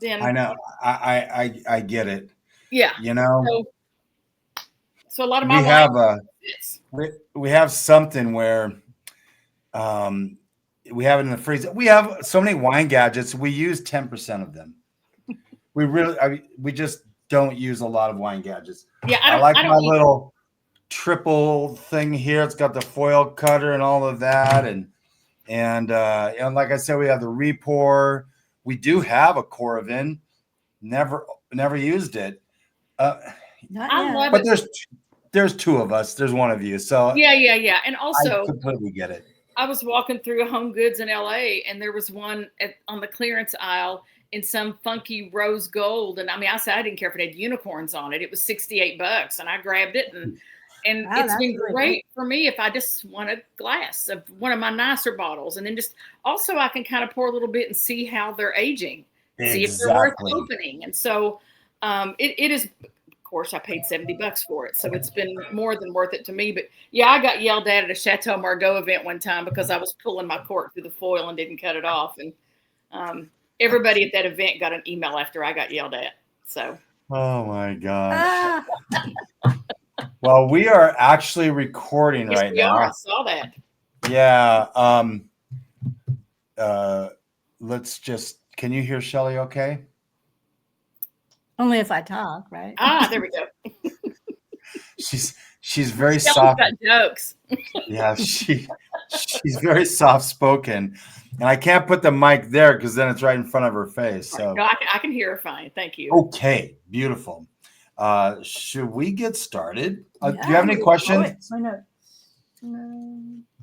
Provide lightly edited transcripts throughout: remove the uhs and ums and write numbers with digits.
then I know. I get it. yeah. You know, So, so a lot of my we wine have fits. we have something where um, we have it in the freezer. We have so many wine gadgets. We use 10% of them. We just don't use a lot of wine gadgets. Yeah, I like I my don't eat. little triple thing here. It's got the foil cutter and all of that, and like I said, we have the repour. We do have a Coravin. Never used it. Uh, I love but it. there's two of us. There's one of you, so Yeah. And I also, completely get it. I was walking through Home Goods in LA, and there was one on the clearance aisle in some funky rose gold. And I mean, I said I didn't care if it had unicorns on it. It was $68, and I grabbed it, and Wow, it's that's been really great for me if I just want a glass of one of my nicer bottles, and then just also I can kind of pour a little bit and see how they're aging, see if they're worth Exactly. opening. And so it is. Of course, I paid $70 for it, so it's been more than worth it to me. But yeah, I got yelled at a Chateau Margaux event one time because I was pulling my cork through the foil and didn't cut it off, and everybody at that event got an email after I got yelled at. So, Oh my gosh. Ah, Well, we are actually recording yes, right we are. I now. saw that. Yeah. Let's just. Can you hear Shelly? Okay. only if I talk, right? Ah, there we go. She's very Shelly's soft. got jokes. Yeah, she's very soft spoken, and I can't put the mic there because then it's right in front of her face. So No, I can hear her fine. Thank you. okay, beautiful. Should we get started? Do you Yeah. have any questions? Oh, my notes. No.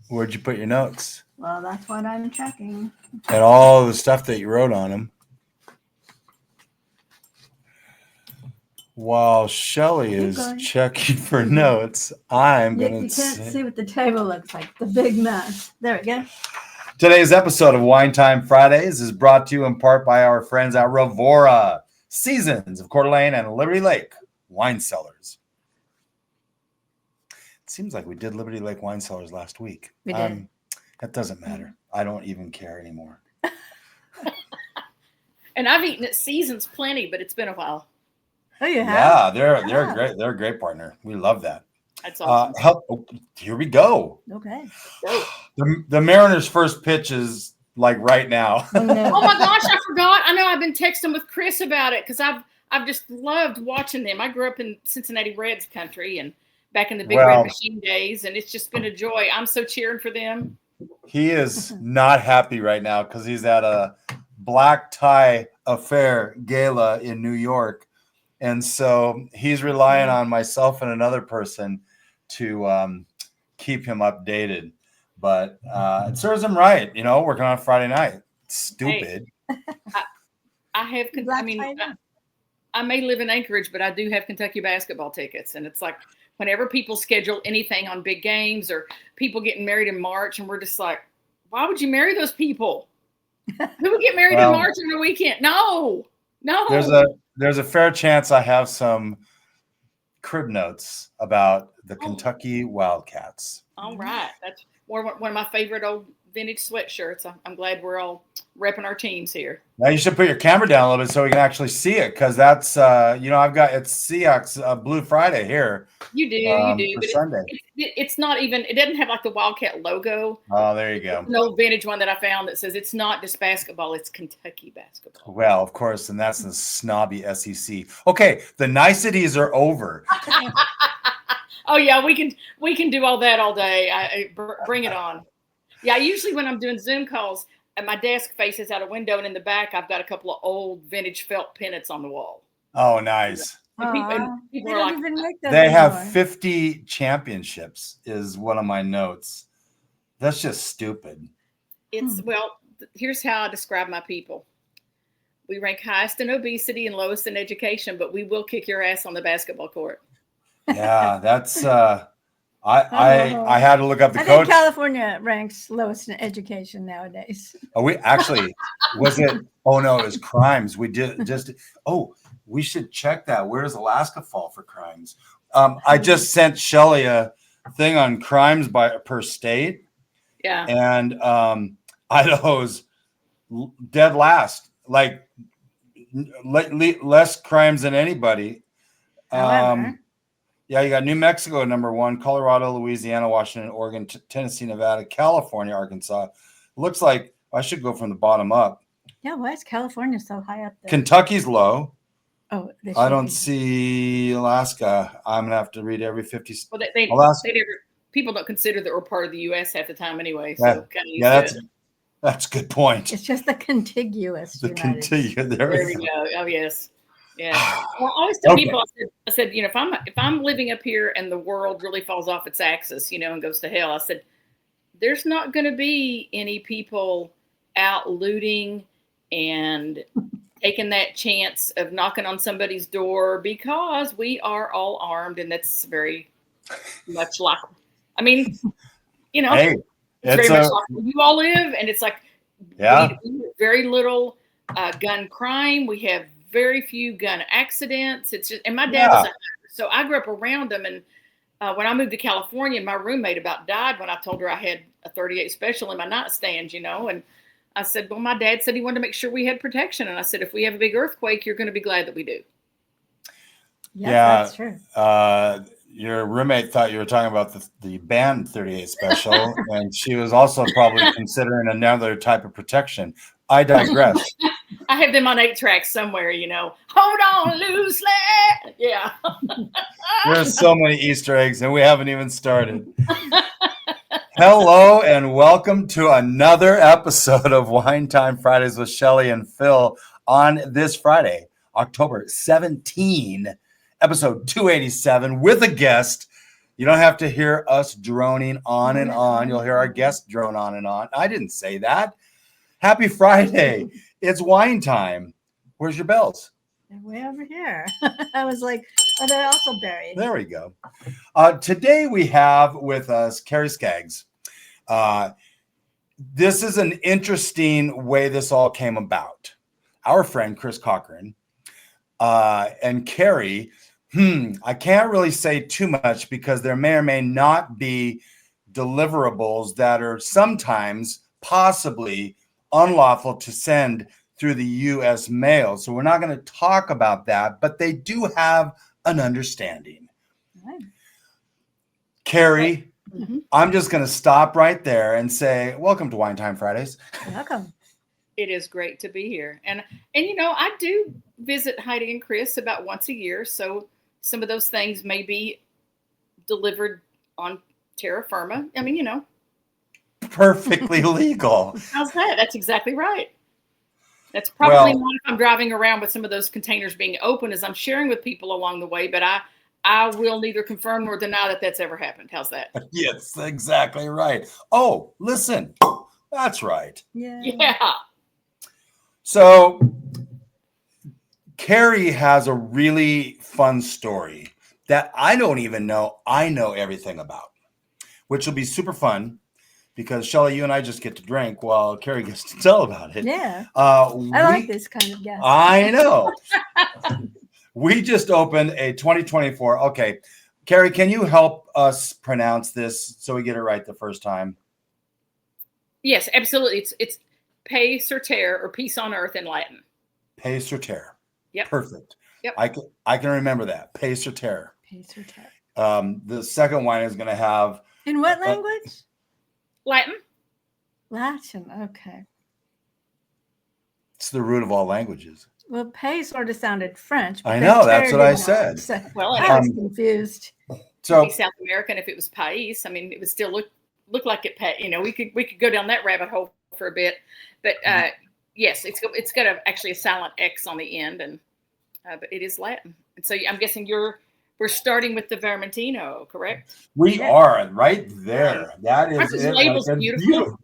Where'd you put your notes? Well, that's what I'm checking. And all the stuff that you wrote on them. While Shelly is going. checking for notes, I'm You going to can't see what the table looks like. The big mess. There we go. Today's episode of Wine Time Fridays is brought to you in part by our friends at Revora, Seasons of Coeur d'Alene and Liberty Lake Wine Cellars. It seems like we did Liberty Lake Wine Cellars last week. We did. That doesn't matter. I don't even care anymore. And I've eaten at Seasons plenty, but it's been a while. Oh, you have? Yeah, they're great. They're a great partner. We love that. That's awesome. Here we go. Okay. The Mariners' first pitch is like right now. Oh, no. Oh my gosh, I forgot. I know I've been texting with Chris about it because I've just loved watching them. I grew up in Cincinnati Reds country and back in the Big Red Machine days, and it's just been a joy. I'm so cheering for them. He is not happy right now because he's at a black tie affair gala in New York. And so he's relying on myself and another person to keep him updated. But it serves him right, working on a Friday night. Stupid. Hey, I have, I mean, I may live in Anchorage, but I do have Kentucky basketball tickets. And it's like whenever people schedule anything on big games or people getting married in March, and we're just like, why would you marry those people? Who would get married in March on a weekend? No. There's a fair chance I have some crib notes about the Kentucky Wildcats. All right. That's one of my favorite old vintage sweatshirts. I'm glad we're all repping our teams here. Now you should put your camera down a little bit so we can actually see it, because that's I've got it's Seahawks Blue Friday here. You do, for but Sunday. It's not even. It doesn't have like the Wildcat logo. Oh, there you go. It's an old vintage one that I found that says it's not just basketball; it's Kentucky basketball. Well, of course, and that's the snobby SEC. Okay, the niceties are over. Oh yeah, we can do all that all day. Bring it on. Yeah, usually when I'm doing Zoom calls, and my desk faces out a window, and in the back I've got a couple of old vintage felt pennants on the wall. Oh, nice. People are like, they have 50 championships is one of my notes. That's just stupid. Well, here's how I describe my people. We rank highest in obesity and lowest in education, but we will kick your ass on the basketball court. Yeah, that's I had to look up the coach. I think California ranks lowest in education nowadays. Oh, we actually was it? Oh no, it was crimes. We did just. Oh, we should check that. Where does Alaska fall for crimes? I just sent Shelly a thing on crimes per state. Yeah, and Idaho's dead last. Like less crimes than anybody. However, Yeah, you got New Mexico #1, Colorado, Louisiana, Washington, Oregon, Tennessee, Nevada, California, Arkansas. Looks like I should go from the bottom up. yeah, why is California so high up there? Kentucky's low. Oh, I don't see Alaska. I'm gonna have to read every 50. Well, Alaska. People don't consider that we're part of the U.S. half the time anyway. So that's a good point. It's just the contiguous. The contiguous. There we go. Oh yes. Yeah. Well, I always tell people, I said, you know, if I'm living up here and the world really falls off its axis, you know, and goes to hell, I said, there's not going to be any people out looting and taking that chance of knocking on somebody's door because we are all armed, and that's very much like, I mean, you know, hey, it's very much like where you all live, and it's like, we have very little gun crime. We have very few gun accidents. It's just, and my dad was so I grew up around them. And when I moved to California, my roommate about died when I told her I had a .38 special in my nightstand, you know. And I said, well, my dad said he wanted to make sure we had protection. And I said, if we have a big earthquake, you're going to be glad that we do. Yeah, that's true. Your roommate thought you were talking about the band .38 special, and she was also probably considering another type of protection. I digress. I have them on 8 tracks somewhere, you know. Hold on loosely. Yeah. There's so many Easter eggs, and we haven't even started. Hello, and welcome to another episode of Wine Time Fridays with Shelly and Phil on this Friday, October 17, episode 287, with a guest. You don't have to hear us droning on and on. You'll hear our guest drone on and on. I didn't say that. Happy Friday. It's wine time. Where's your bells? They're way over here. I was like, oh, they're also buried. There we go. Today we have with us Keri Scaggs. This is an interesting way this all came about. Our friend Chris Cochran and Keri, I can't really say too much because there may or may not be deliverables that are sometimes possibly unlawful to send through the U.S. mail. So we're not going to talk about that, but they do have an understanding. Right. Keri, I'm just going to stop right there and say, welcome to Wine Time Fridays. Welcome. It is great to be here. And you know, I do visit Heidi and Chris about once a year. So some of those things may be delivered on terra firma. I mean, you know. Perfectly legal. How's that? That's exactly right. That's probably not if I'm driving around with some of those containers being open as I'm sharing with people along the way, but I will neither confirm nor deny that that's ever happened. How's that? Yes, exactly right. Oh, listen, that's right. Yeah. So Keri has a really fun story that I don't even know I know everything about, which will be super fun. Because Shelly, you and I just get to drink while Keri gets to tell about it. Yeah. I like this kind of guest. I know. We just opened a 2024. Okay. Keri, can you help us pronounce this so we get it right the first time? Yes, absolutely. It's Paix Sur Terre, or Peace on Earth in Latin. Paix Sur Terre. Yep. Perfect. Yep. I can remember that. Paix Sur Terre. Paix Sur Terre. The second wine is going to have. In what language? Latin. Latin, okay. It's the root of all languages. Well, Paix sort of sounded French. I know, that's what I said. So well, I was confused. So South American, if it was País, I mean, it would still look like it. You know, we could go down that rabbit hole for a bit, but yes, it's got actually a silent X on the end, and but it is Latin. And so I'm guessing we're starting with the Vermentino, correct? We are right there. That is it. Labels Like, beautiful.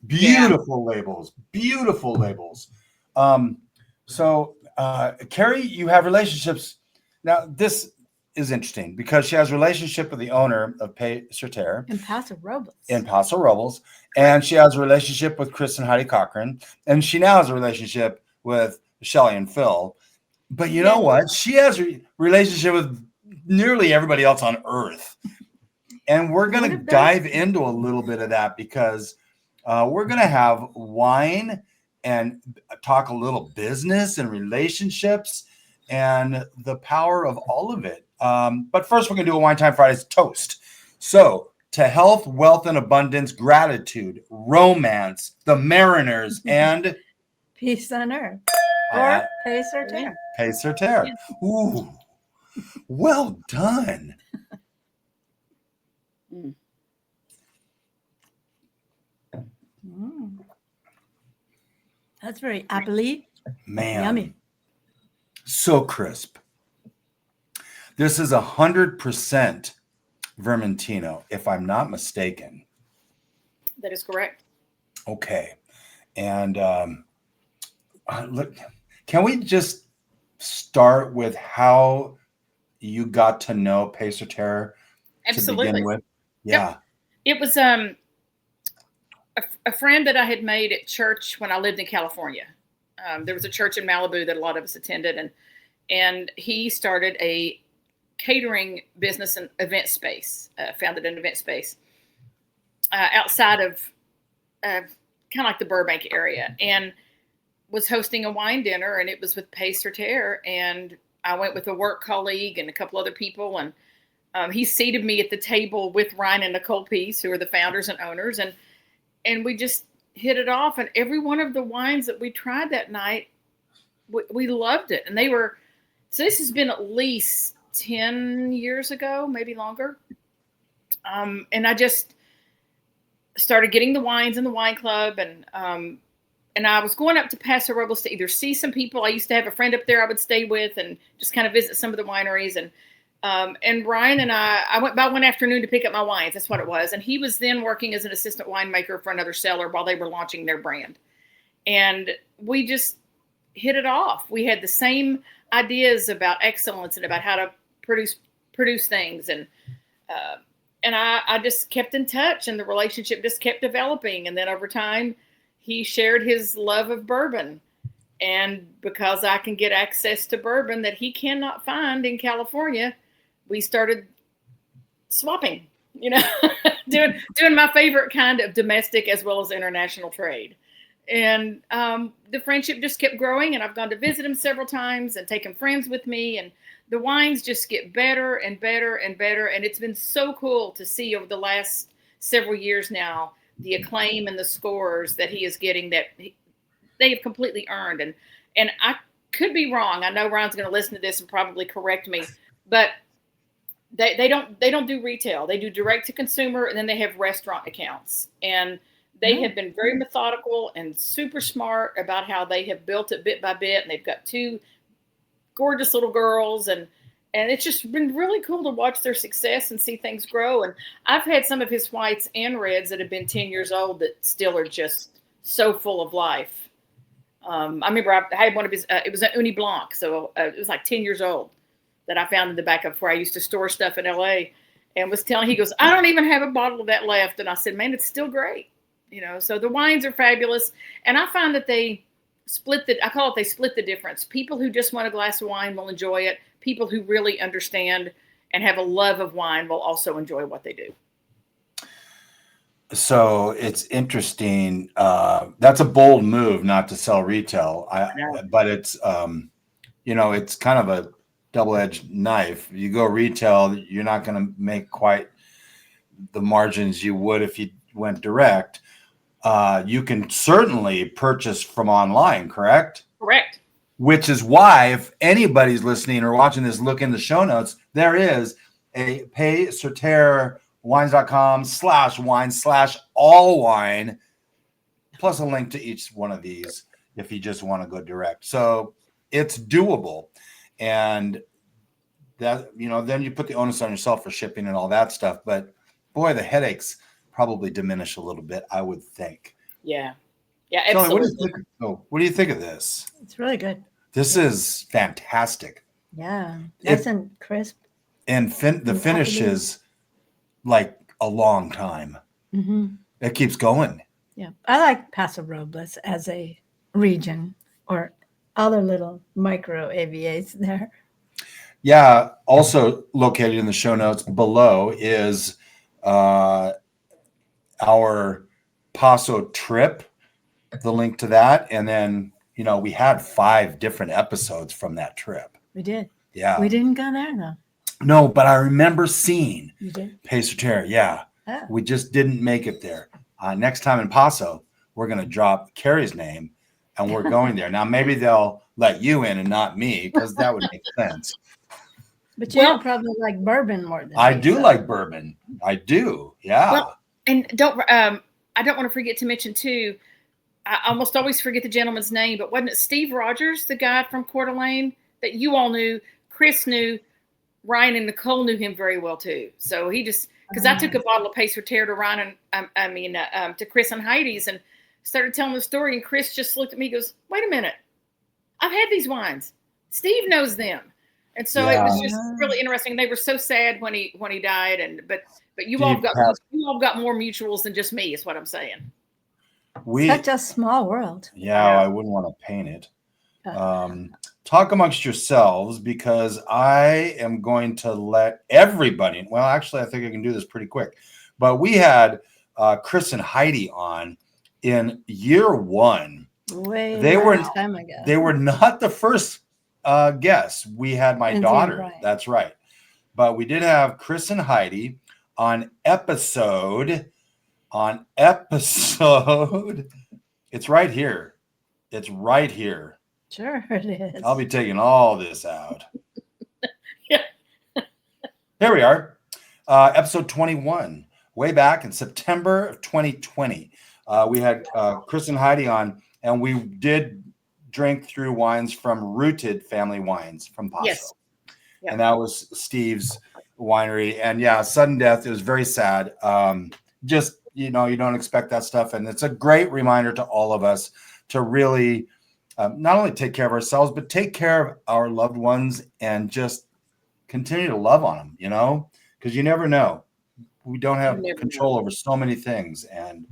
Beautiful labels. Beautiful labels. So Keri, you have relationships. Now, this is interesting because she has a relationship with the owner of Paix Sur Terre in Paso Robles. And she has a relationship with Chris and Heidi Cochran. And she now has a relationship with Shelly and Phil. But you know what? She has a relationship with nearly everybody else on earth. And we're going to dive into a little bit of that because we're going to have wine and talk a little business and relationships and the power of all of it. But first, we're going to do a Wine Time Fridays toast. So, to health, wealth, and abundance, gratitude, romance, the Mariners, and peace on earth. Or Paix Sur Terre. Paix Sur Terre. Yeah. Ooh, well done. That's very appley. Man. Yummy. So crisp. This is 100% Vermentino, if I'm not mistaken. That is correct. Okay. And look, can we just start with how you got to know Paix Sur Terre to begin with? Yeah. Yep. It was a friend that I had made at church when I lived in California. There was a church in Malibu that a lot of us attended, and he started a catering business and event space, founded an event space outside of kind of like the Burbank area, and was hosting a wine dinner, and it was with Paix Sur Terre, and I went with a work colleague and a couple other people, and he seated me at the table with Ryan and Nicole Peace, who are the founders and owners, and we just hit it off. And every one of the wines that we tried that night, we loved it. And so this has been at least 10 years ago, maybe longer. And I just started getting the wines in the wine club, and I was going up to Paso Robles to either see some people. I used to have a friend up there I would stay with and just kind of visit some of the wineries. And Ryan and I went by one afternoon to pick up my wines. That's what it was. And he was then working as an assistant winemaker for another seller while they were launching their brand. And we just hit it off. We had the same ideas about excellence and about how to produce things. And I just kept in touch, and the relationship just kept developing. And then over time, he shared his love of bourbon. And because I can get access to bourbon that he cannot find in California, we started swapping, doing my favorite kind of domestic as well as international trade. And the friendship just kept growing, and I've gone to visit him several times and taken friends with me, and the wines just get better and better and better. And it's been so cool to see over the last several years now, the acclaim and the scores that he is getting that they have completely earned. And I could be wrong. I know Ryan's going to listen to this and probably correct me, but they don't do retail. They do direct to consumer, and then they have restaurant accounts. And they have been very methodical and super smart about how they have built it bit by bit. And they've got 2 gorgeous little girls, and it's just been really cool to watch their success and see things grow. And I've had some of his whites and reds that have been 10 years old that still are just so full of life. I remember I had one of his, it was an Uni Blanc. So it was like 10 years old that I found in the back of where I used to store stuff in LA, and was telling, he goes, I don't even have a bottle of that left. And I said, man, it's still great. So the wines are fabulous. And I find that they split the difference. People who just want a glass of wine will enjoy it. People who really understand and have a love of wine will also enjoy what they do. So it's interesting. That's a bold move not to sell retail. But it's, it's kind of a double-edged knife. You go retail, you're not going to make quite the margins you would if you went direct. You can certainly purchase from online, correct? Correct. Which is why, if anybody's listening or watching this, look in the show notes. There is a paixsurterre.com/wine/all-wine, plus a link to each one of these if you just want to go direct. So it's doable. And that, then you put the onus on yourself for shipping and all that stuff. But boy, the headaches probably diminish a little bit, I would think. Yeah. Yeah, absolutely. What do you think of this? It's really good. This is fantastic. Yeah. Nice and crisp. And the finish is like a long time. Mm-hmm. It keeps going. Yeah. I like Paso Robles as a region, or other little micro AVAs there. Yeah. Also located in the show notes below is our Paso trip. the link to that. And then, we had 5 different episodes from that trip. We did. Yeah. We didn't go there though. No, but I remember seeing You did? Paix Sur Terre. Yeah. Oh. We just didn't make it there. Next time in Paso, we're going to drop Keri's name and we're going there. Now, maybe they'll let you in and not me, because that would make sense. But you probably like bourbon more than I me, do so. like bourbon. I do. Yeah. Well, and I don't want to forget to mention too, I almost always forget the gentleman's name, but wasn't it Steve Rogers, the guy from Coeur d'Alene that you all knew? Chris knew, Ryan and Nicole knew him very well too. So he just, because I took a bottle of Paix Sur Terre to Ryan and to Chris and Heidi's and started telling the story, and Chris just looked at me and goes, "Wait a minute, I've had these wines. Steve knows them." And so it was just really interesting. They were so sad when he died, but you all got more mutuals than just me, is what I'm saying. Such a small world. Yeah, I wouldn't want to paint it. Talk amongst yourselves, because I am going to let everybody. Well, actually, I think I can do this pretty quick. But we had Chris and Heidi on in year 1. They were not the first guests. We had my daughter. Right. That's right. But we did have Chris and Heidi on episode. It's right here. It's right here. Sure it is. I'll be taking all this out. Here we are. Episode 21. Way back in September of 2020. We had Chris and Heidi on, and we did drink through wines from Rooted Family Wines from Paso. Yes. Yep. And that was Steve's winery. And sudden death. It was very sad. Just, you don't expect that stuff. And it's a great reminder to all of us to really not only take care of ourselves, but take care of our loved ones and just continue to love on them, because you never know. We don't have control over so many things. And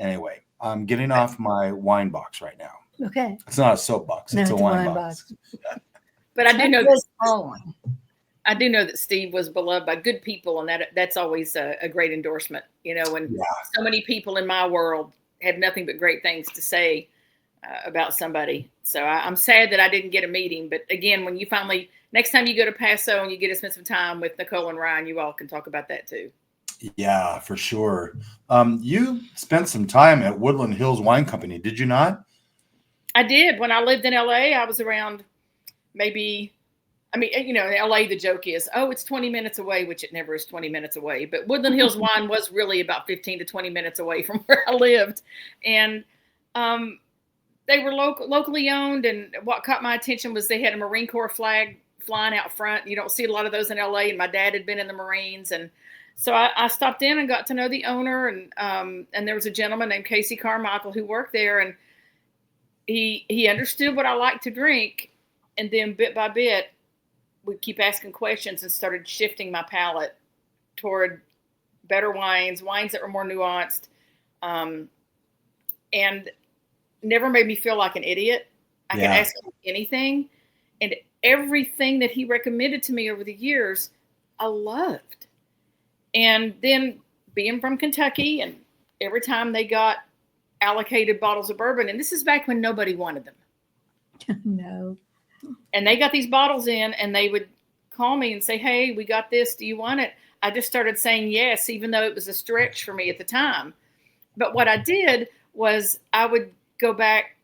anyway, I'm getting off my wine box right now. Okay. It's not a soapbox. It's a wine box. But I do know that Steve was beloved by good people, and that's always a great endorsement. When so many people in my world have nothing but great things to say about somebody. So I'm sad that I didn't get a meeting. But again, when you finally, next time you go to Paso and you get to spend some time with Nicole and Ryan, you all can talk about that too. Yeah, for sure. You spent some time at Woodland Hills Wine Company, did you not? I did. When I lived in LA, I was around in LA, the joke is, it's 20 minutes away, which it never is 20 minutes away. But Woodland Hills Wine was really about 15 to 20 minutes away from where I lived. And they were locally owned. And what caught my attention was they had a Marine Corps flag flying out front. You don't see a lot of those in LA. And my dad had been in the Marines. And so I stopped in and got to know the owner. And there was a gentleman named Casey Carmichael who worked there. And he understood what I liked to drink. And then bit by bit, would keep asking questions and started shifting my palate toward better wines that were more nuanced, and never made me feel like an idiot. I could ask him anything, and everything that he recommended to me over the years, I loved. And then being from Kentucky, and every time they got allocated bottles of bourbon, and this is back when nobody wanted them. No. And they got these bottles in, and they would call me and say, "Hey, we got this. Do you want it?" I just started saying yes, even though it was a stretch for me at the time. But what I did was I would go back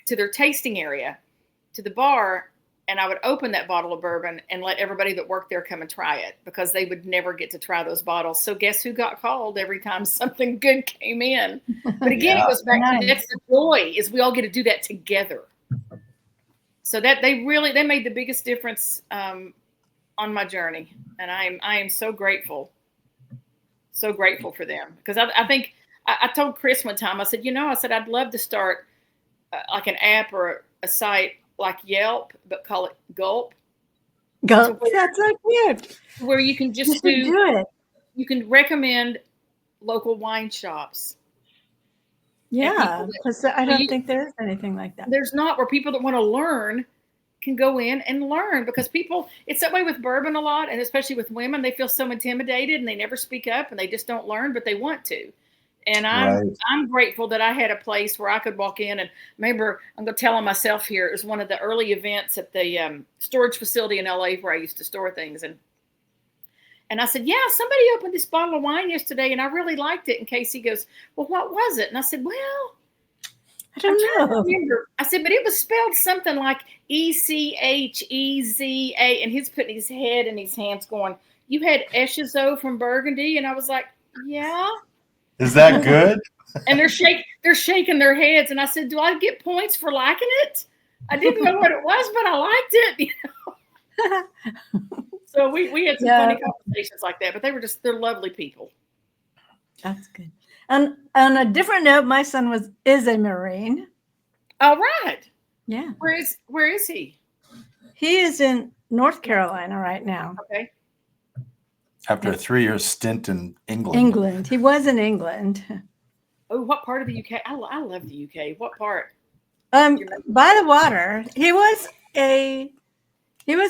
to their tasting area, to the bar, and I would open that bottle of bourbon and let everybody that worked there come and try it, because they would never get to try those bottles. So guess who got called every time something good came in? But again, it goes back to that's the joy, is we all get to do that together. So that they made the biggest difference on my journey, and I am so grateful for them, because I think I told Chris one time, I said I'd love to start like an app or a site like Yelp, but call it Gulp. Gulp. That's so cute. Where you can just do it. You can recommend local wine shops. Yeah, because I don't think there is anything like that. There's not, where people that want to learn can go in and learn, because it's that way with bourbon a lot, and especially with women, they feel so intimidated and they never speak up and they just don't learn, but they want to. And I'm grateful that I had a place where I could walk in and remember, I'm going to tell on myself here. It was one of the early events at the storage facility in LA where I used to store things. And I said, yeah, somebody opened this bottle of wine yesterday and I really liked it. And Casey goes, well, what was it? And I said, well, I don't know. I said, but it was spelled something like ECHEZA. And he's putting his head in his hands going, you had Echezeaux from Burgundy? And I was like, yeah. Is that good? And they're shaking their heads. And I said, do I get points for liking it? I didn't know what it was, but I liked it. You know? So we had some funny conversations like that, but they're lovely people. That's good. And on a different note, my son is a Marine. All right. Yeah. Where is he? He is in North Carolina right now. Okay. After a 3-year stint in England. England. He was in England. Oh, what part of the UK? I love the UK. What part? By the water. He was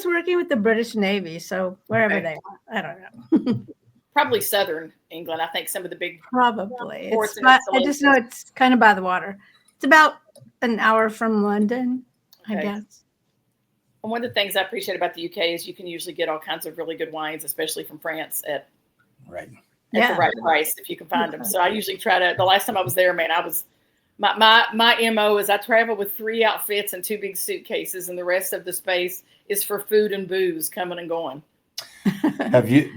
working with the British Navy, so wherever they are. I don't know. Probably southern England. I think some of the big probably. I just know it's kind of by the water. It's about an hour from London, I guess. And one of the things I appreciate about the UK is you can usually get all kinds of really good wines, especially from France at the right price if you can find them. So I usually try to. The last time I was there, man, I was my MO is I travel with 3 outfits and 2 big suitcases, and the rest of the space is for food and booze coming and going.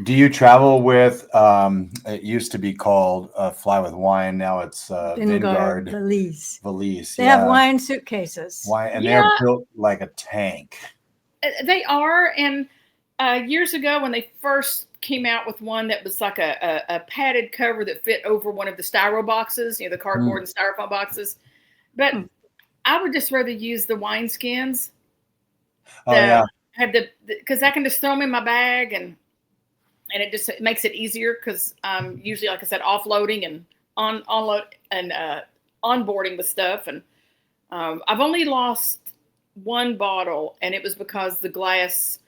Do you travel with it used to be called Fly with Wine, now it's Vanguard Valise. They have wine suitcases. And they're built like a tank. They are, and years ago when they first came out with one that was like a padded cover that fit over one of the styro boxes, the cardboard and styrofoam boxes. But I would just rather use the wine skins. Because I can just throw them in my bag and it makes it easier because I'm usually, like I said, offloading and onload and onboarding with stuff. And I've only lost 1 bottle, and it was because the glass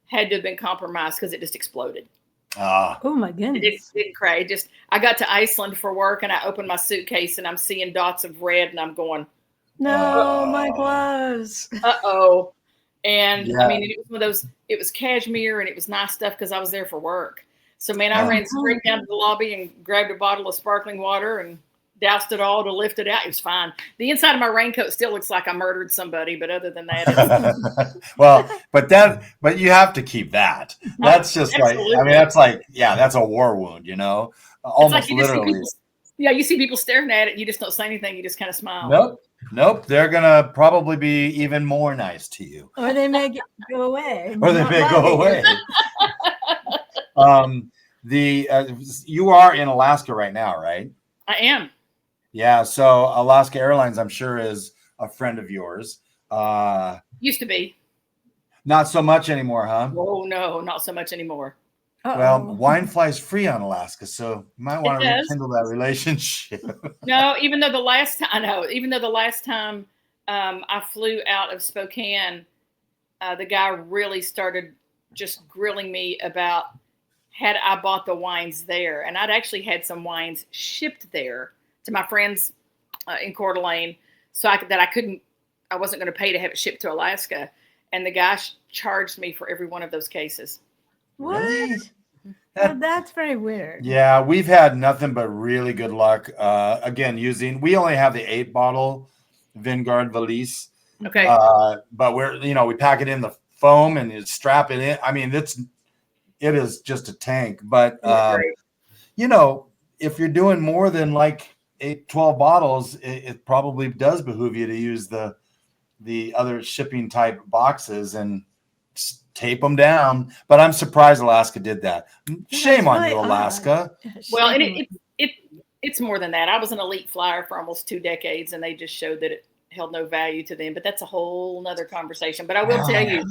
had to have been compromised because it just exploded. Oh my goodness! It didn't crack. I got to Iceland for work, and I opened my suitcase, and I'm seeing dots of red, and I'm going, "No, my gloves!" Uh-oh. And I mean, it was one of those. It was cashmere, and it was nice stuff because I was there for work. So, man, I ran straight down to the lobby and grabbed a bottle of sparkling water and doused it all to lift it out. It was fine. The inside of my raincoat still looks like I murdered somebody, but other than that, well, but you have to keep that. That's just absolutely. Like, I mean, that's like, that's a war wound, almost like literally. You see people staring at it. You just don't say anything. You just kind of smile. Nope. They're gonna probably be even more nice to you, or they may go away. You are in Alaska right now, right? I am. Yeah. So Alaska Airlines, I'm sure, is a friend of yours. Used to be. Not so much anymore, huh? Oh no, not so much anymore. Well, wine flies free on Alaska, so you might want to rekindle that relationship. No, even though the last time I flew out of Spokane, the guy really started just grilling me about had I bought the wines there, and I'd actually had some wines shipped there to my friends in Coeur d'Alene, so I wasn't going to pay to have it shipped to Alaska, and the guy charged me for every one of those cases. What? Really? That's very weird. Yeah, we've had nothing but really good luck. Again, we only have the 8-bottle Vanguard Valise. Okay. But we pack it in the foam and you strap it in. I mean, it is just a tank. But if you're doing more than like 12 bottles, it probably does behoove you to use the other shipping type boxes and tape them down. But I'm surprised Alaska did that. Shame on you, Alaska. Well, and it's more than that. I was an elite flyer for almost 2 decades, and they just showed that it held no value to them. But that's a whole nother conversation. But I will tell you,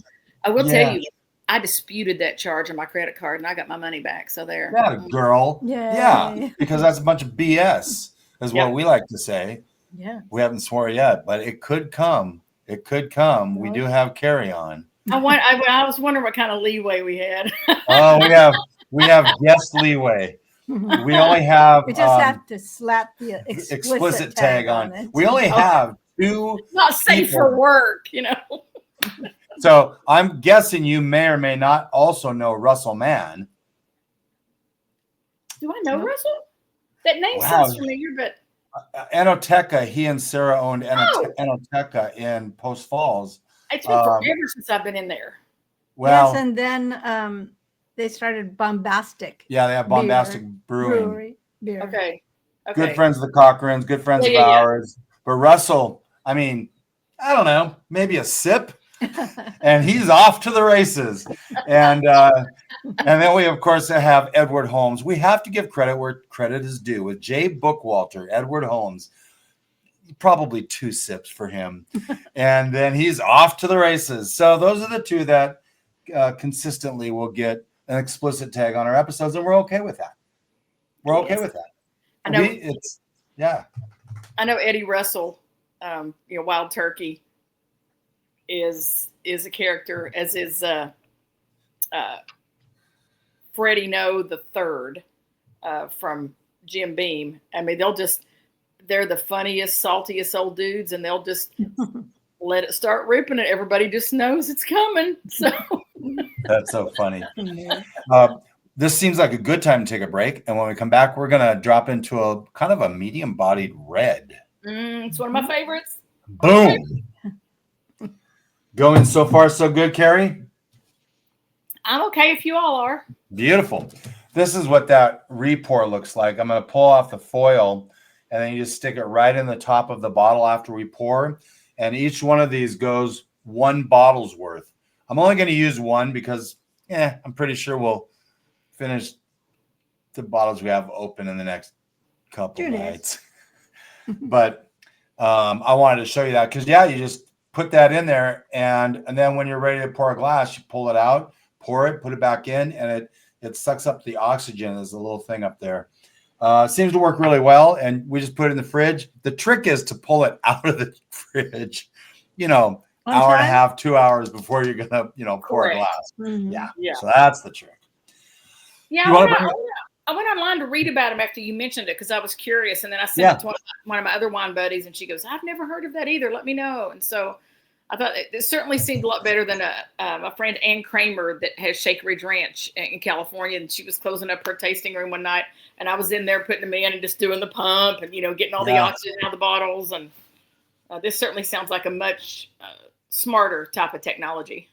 I disputed that charge on my credit card, and I got my money back. So there. Yeah, girl. Yeah, because that's a bunch of BS, is what we like to say. Yeah. We haven't swore yet, but it could come. It could come. We do have Keri on. I was wondering what kind of leeway we had. Oh, we have guest leeway. We only have. We just have to slap the explicit tag on it. We only have 2. Not safe people. for work, So I'm guessing you may or may not also know Russell Mann. Do I know Russell? That name Wow. sounds familiar, but Enoteca, he and Sarah owned Enoteca in Post Falls. It's been forever since I've been in there. Well, yes, and then they started Bombastic. Yeah, they have Bombastic Brewery. Beer. Okay. Good friends of the Cochrans, good friends of ours. But Russell, I mean, I don't know, maybe a sip, and he's off to the races. And then we, of course, have Edward Holmes. We have to give credit where credit is due. With Jay Bookwalter, Edward Holmes, probably 2 sips for him. And then he's off to the races. So those are the 2 that consistently will get an explicit tag on our episodes, and we're okay with that. We're okay with that. I know. I know Eddie Russell, Wild Turkey, is a character, as is Freddie No the Third from Jim Beam. I mean, they're the funniest, saltiest old dudes, and they'll just let it start ripping, and everybody just knows it's coming. So that's so funny. This seems like a good time to take a break, and when we come back, we're gonna drop into a kind of a medium-bodied red. It's one of my favorites. Boom. Going so far, so good, Keri? I'm okay if you all are. Beautiful. This is what that re-pour looks like. I'm going to pull off the foil, and then you just stick it right in the top of the bottle after we pour. And each one of these goes 1 bottle's worth. I'm only going to use 1 because, I'm pretty sure we'll finish the bottles we have open in the next couple of nights. But I wanted to show you that because, you just put that in there, and then when you're ready to pour a glass, you pull it out, pour it, put it back in, and it sucks up the oxygen. There's a little thing up there. Seems to work really well, and we just put it in the fridge. The trick is to pull it out of the fridge, hour and a half, 2 hours before you're gonna, pour a glass. Mm-hmm. Yeah. So that's the trick. Yeah, I went online to read about him after you mentioned it because I was curious, and then I sent it to one of my other wine buddies, and she goes, "I've never heard of that either. Let me know." And so I thought it certainly seemed a lot better than a friend, Ann Kramer, that has Shake Ridge Ranch in California, and she was closing up her tasting room one night, and I was in there putting them in and just doing the pump and getting all the oxygen out of the bottles, and this certainly sounds like a much smarter type of technology.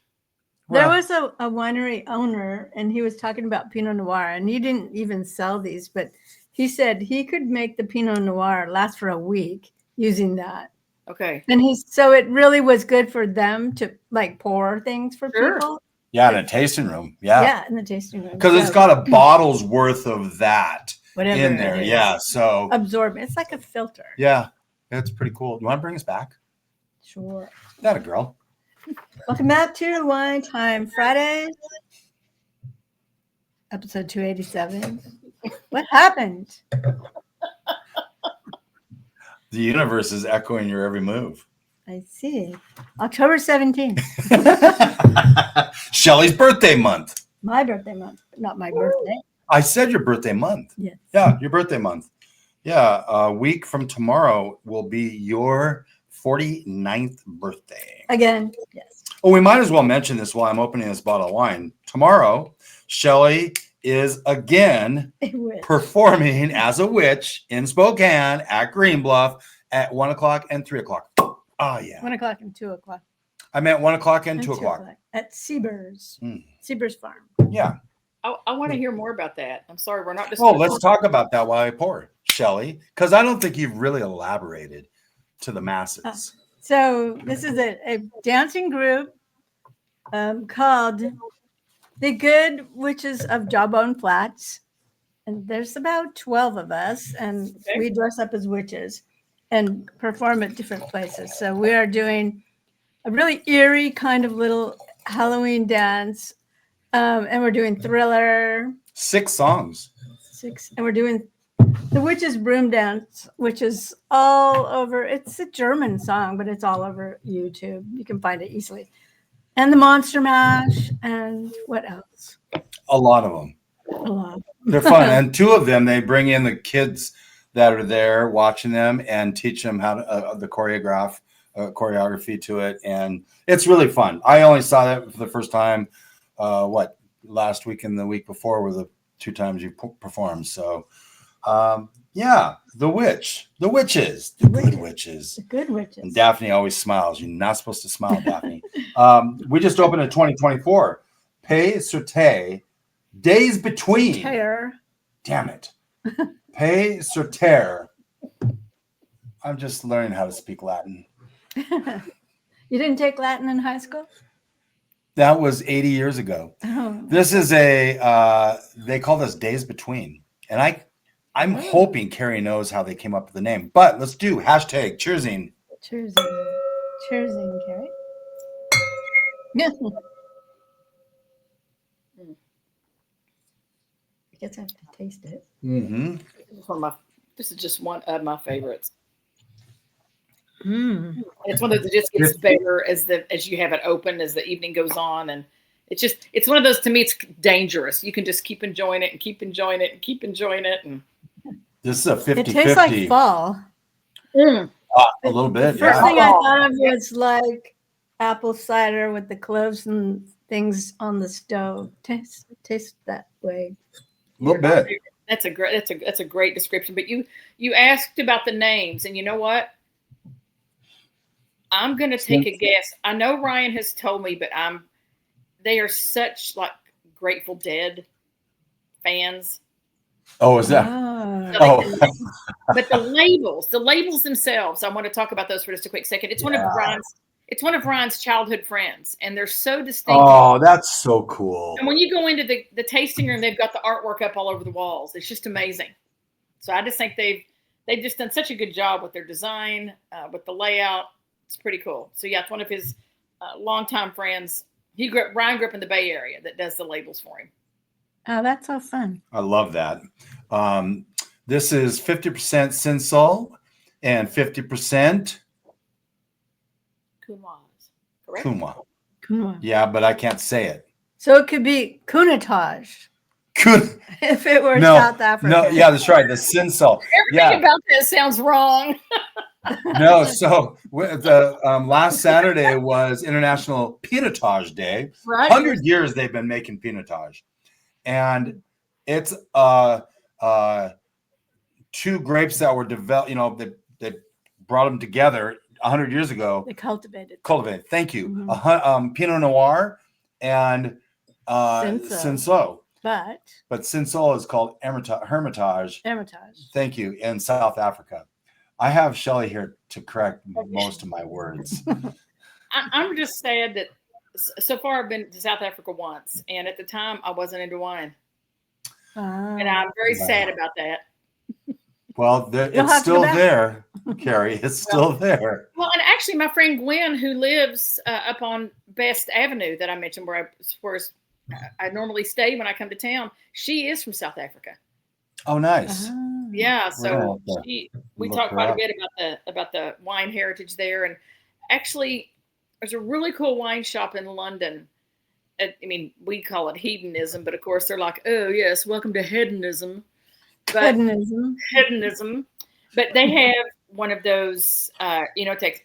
There was a winery owner, and he was talking about Pinot Noir, and he didn't even sell these, but he said he could make the Pinot Noir last for a week using that. Okay. And so it really was good for them to pour things for people. Yeah, in a tasting room. Yeah. Yeah, in the tasting room. Because it's got a bottle's worth of that in there. Yeah. So absorb. It's like a filter. Yeah. It's pretty cool. You want to bring us back? Sure. That a girl. Welcome back to Wine Time Fridays, episode 287. What happened? The universe is echoing your every move. I see. October 17th. Shelley's birthday month. My birthday month, not my birthday. I said your birthday month. Yes. Yeah, your birthday month. Yeah, a week from tomorrow will be your 49th birthday. Again, yes. Oh, we might as well mention this while I'm opening this bottle of wine. Tomorrow, Shelley is again performing as a witch in Spokane at Green Bluff at 1 o'clock and 3 o'clock. Oh, yeah. 1 o'clock and 2 o'clock. I meant 1 o'clock and 2 o'clock. At Seabur's. Seabur's Farm. Yeah. I want to hear more about that. I'm sorry, we're not just. Oh, let's talk about that while I pour, Shelley, because I don't think you've really elaborated to the masses. So this is a dancing group called The Good Witches of Jawbone Flats. And there's about 12 of us, and we dress up as witches and perform at different places. So we are doing a really eerie kind of little Halloween dance. And we're doing Thriller. 6 songs. 6. And we're doing the Witch's Broom Dance, which is all over. It's a German song, but it's all over YouTube. You can find it easily. And the Monster Mash. And what else? A lot of them. They're fun. And two of them, they bring in the kids that are there watching them and teach them how to the choreography to it. And it's really fun. I only saw that for the first time, last week and the week before were the 2 times you performed. So, yeah, the witches, the good witches. The good witches. And Daphne always smiles. You're not supposed to smile, Daphne. We just opened in 2024. Paix Sur Terre, Days Between. Damn it. Paix Sur Terre. I'm just learning how to speak Latin. You didn't take Latin in high school? That was 80 years ago. Oh. This is they call this Days Between. And I'm hoping Keri knows how they came up with the name. But let's do hashtag cheersing. Cheersing. Cheersing, Keri. I guess I have to taste it. Mm-hmm. This is just one of my favorites. Mm. It's one of those that just gets better as you have it open as the evening goes on, and it's one of those, to me, it's dangerous. You can just keep enjoying it and keep enjoying it and keep enjoying it. And this is a 50-50. It tastes like fall. A little bit. The first thing I thought of was like apple cider with the cloves and things on the stove. Tastes that way. A little bit. That's a great description. But you asked about the names, and you know what? I'm gonna take a guess. I know Ryan has told me, but they are such like Grateful Dead fans. Oh, is that? But the labels themselves, I want to talk about those for just a quick second. It's one of Ryan's childhood friends, and they're so distinct. Oh, that's so cool. And when you go into the tasting room, they've got the artwork up all over the walls. It's just amazing. So I just think they've just done such a good job with their design, with the layout. It's pretty cool. So yeah, it's one of his longtime friends. Ryan grew up in the Bay Area that does the labels for him. Oh, that's so fun. I love that. This is 50% Sinsol and 50% Counoise. Correct? Counoise. Yeah, but I can't say it. So it could be Counotage. If it were South Africa. No, yeah, that's right. The Sinsol. Everything about that sounds wrong. No, so the last Saturday was International Pinotage Day. Right. 100 years they've been making Pinotage. And it's 2 grapes that were developed, they brought them together 100 years ago. They cultivated. Thank you. Mm-hmm. Pinot Noir and Cinsault. But Cinsault is called Hermitage. Hermitage. Thank you. In South Africa. I have Shelley here to correct most of my words. I'm just sad that so far I've been to South Africa once, and at the time I wasn't into wine. And I'm very sad about that. Well, it's still there, Keri. It's still there. Well, and actually my friend Gwen, who lives up on Best Avenue that I mentioned, where I normally stay when I come to town, she is from South Africa. Oh, nice. Yeah, so we talked quite a bit about the wine heritage there, and actually, there's a really cool wine shop in London. I mean, we call it hedonism, but of course they're like, "Oh yes, welcome to hedonism." But hedonism. But they have one of those,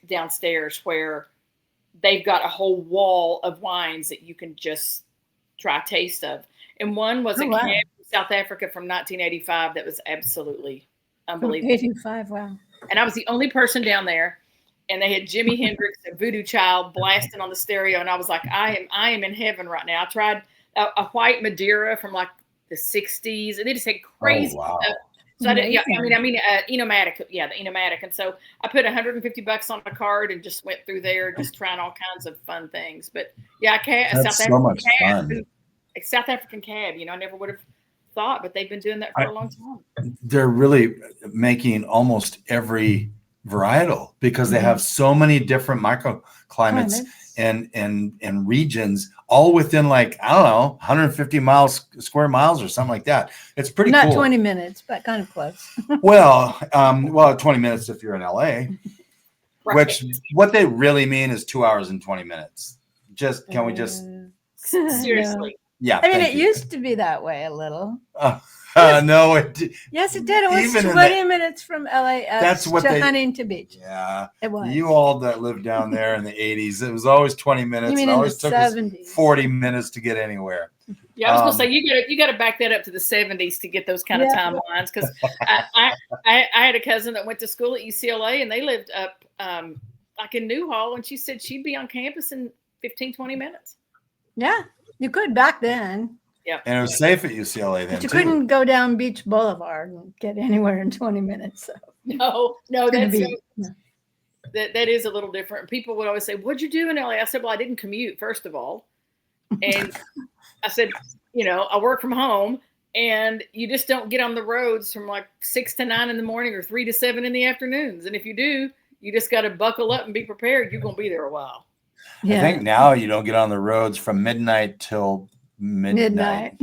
downstairs where they've got a whole wall of wines that you can just try a taste of, and one was cab from South Africa from 1985 that was absolutely unbelievable. 85, wow. And I was the only person down there, and they had Jimi Hendrix and Voodoo Child blasting on the stereo, and I was like, I am in heaven right now. I tried a white Madeira from like the 60s, and they just had crazy stuff. So the Enomatic, the Enomatic. And so I put $150 on a card and just went through there, just trying all kinds of fun things. But yeah, South African cab, I never would have thought, but they've been doing that for a long time. They're really making almost every varietal because they have so many different microclimates and regions, all within 150 square miles or something like that. It's pretty cool. Not 20 minutes, but kind of close. well, 20 minutes if you're in LA, right. Which what they really mean is 2 hours and 20 minutes. Can we just seriously? Yeah. I mean, it used to be that way a little. No, yes, it did. It was even 20 minutes from LAX that's what to Huntington Beach. Yeah. It was. You all that lived down there in the 80s, it was always 20 minutes. You mean it in always the took 70s? us 40 minutes to get anywhere. Yeah, I was gonna say you got to back that up to the 70s to get those kind of timelines, because I had a cousin that went to school at UCLA and they lived up like in Newhall, and she said she'd be on campus in 15, 20 minutes. Yeah, you could back then. Yeah, and it was safe at UCLA then. But you couldn't go down Beach Boulevard and get anywhere in 20 minutes. So. No, that is a little different. People would always say, "What'd you do in LA?" I said, "Well, I didn't commute, first of all," and I said, I work from home, and you just don't get on the roads from like 6 to 9 in the morning or 3 to 7 in the afternoons. And if you do, you just got to buckle up and be prepared. You're going to be there a while. Yeah. I think now you don't get on the roads from midnight till midnight.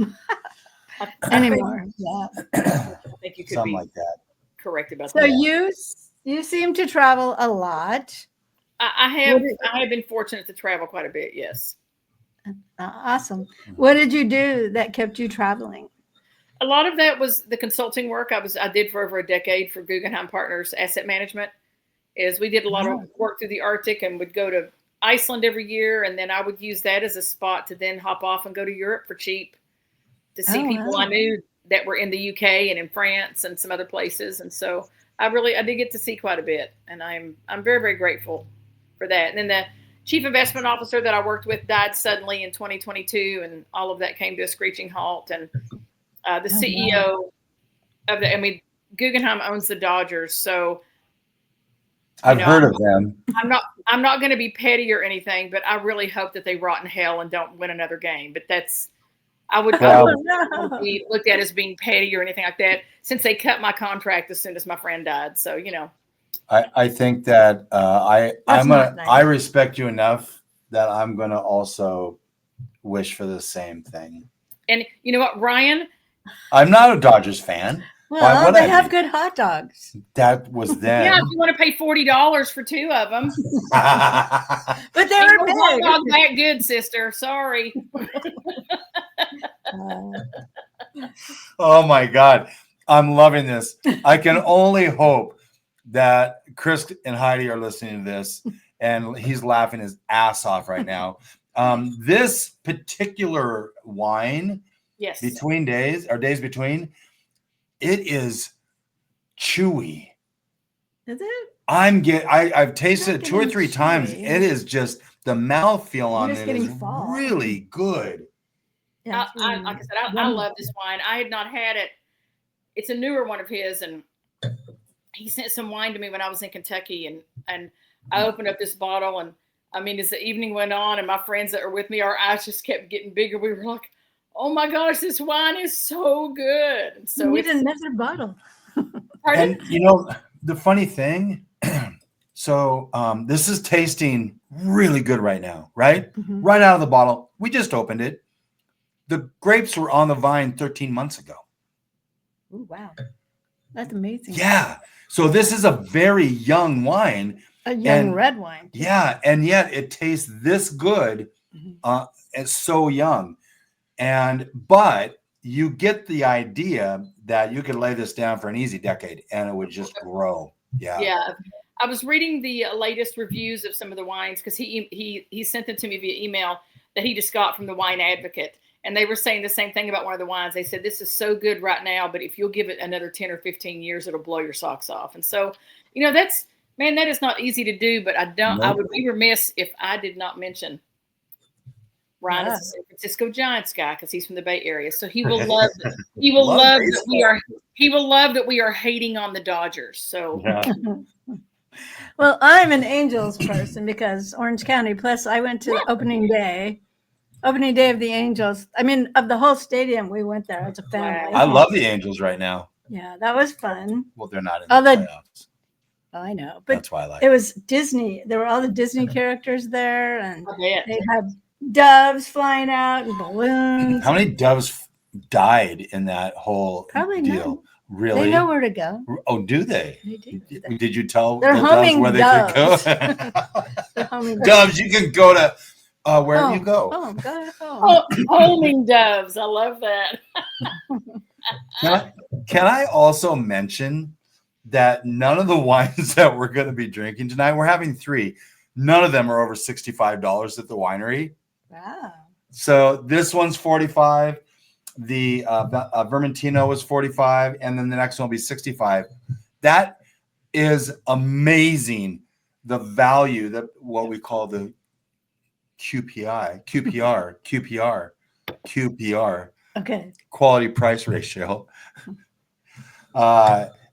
Anymore. Yeah. I think you could something be like that. correct about that. So you seem to travel a lot. I have been fortunate to travel quite a bit. Yes. Awesome. What did you do that kept you traveling? A lot of that was the consulting work I did for over a decade for Guggenheim Partners Asset Management. We did a lot of work through the Arctic and would go to Iceland every year, and then I would use that as a spot to then hop off and go to Europe for cheap to see people I knew that were in the UK and in France and some other places. And so I did get to see quite a bit, and I'm very, very grateful for that. And then the chief investment officer that I worked with died suddenly in 2022, and all of that came to a screeching halt. And the CEO of Guggenheim owns the Dodgers, so I've heard of them. I'm not going to be petty or anything, but I really hope that they rot in hell and don't win another game. But I would be looked at as being petty or anything like that, since they cut my contract as soon as my friend died. So I think that I respect you enough that I'm gonna also wish for the same thing. And you know what, Ryan? I'm not a Dodgers fan. Well, they have good hot dogs. That was then. Yeah, if you want to pay $40 for 2 of them. But they were big. Hot dog that good, sister. Sorry. Oh my God. I'm loving this. I can only hope that Chris and Heidi are listening to this, and he's laughing his ass off right now. This particular wine, yes, between days between, it is chewy. Is it? I've tasted it 2 or 3 times. It is just the mouthfeel on it is really good. Yeah, like I said, I love this wine. I had not had it. It's a newer one of his, and he sent some wine to me when I was in Kentucky, and I opened up this bottle, and I mean, as the evening went on, and my friends that were with me, our eyes just kept getting bigger. We were like, "Oh my gosh, this wine is so good!" And so we need another bottle. And the funny thing, so this is tasting really good right now, right? Mm-hmm. Right out of the bottle. We just opened it. The grapes were on the vine 13 months ago. Oh, wow. That's amazing. Yeah. So this is a very young wine. A young red wine. Yeah. And yet it tastes this good. It's so young. But you get the idea that you could lay this down for an easy decade and it would just grow. Yeah. Yeah. I was reading the latest reviews of some of the wines, because he sent them to me via email that he just got from the Wine Advocate. And they were saying the same thing about one of the wines. They said, this is so good right now, but if you'll give it another 10 or 15 years, it'll blow your socks off. And so, that is not easy to do, but I would be remiss if I did not mention Ryan is a San Francisco Giants guy, because he's from the Bay Area. So he will love that we are hating on the Dodgers. So well, I'm an Angels person because Orange County, plus I went to opening day of the Angels. I mean, of the whole stadium, we went there as a family. I love the Angels right now. Yeah, that was fun. Well, they're not in the playoffs. I know, but that's why I like it. Was Disney. There were all the Disney characters there, and they had doves flying out and balloons. How many doves died in that whole deal? None. Really? They know where to go. Oh, do they? They do. Did you tell the doves where they could go? They're homing doves. You can go to Wherever you go. Oh, go. Homing doves. I love that. Can I also mention that none of the wines that we're going to be drinking tonight, we're having 3. None of them are over $65 at the winery. Wow. So this one's $45. The Vermentino was $45, and then the next one will be $65. That is amazing. The value that what we call the QPR. Okay. Quality price ratio.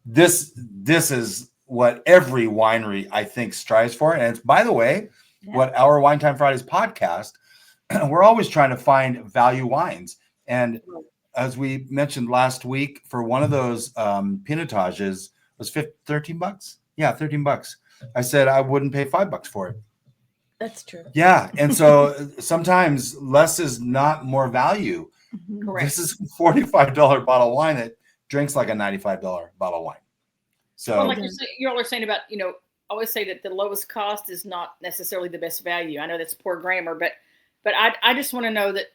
This is what every winery I think strives for, and it's, by the way, what our Wine Time Fridays podcast. We're always trying to find value wines, and as we mentioned last week, for one of those pinotages was $13. Yeah, $13. I said I wouldn't pay $5 for it. That's true. Yeah, and so sometimes less is not more value. Correct. This is a $45 bottle of wine that drinks like a $95 bottle of wine. So, well, like you all are saying about, I always say that the lowest cost is not necessarily the best value. I know that's poor grammar, but I just want to know that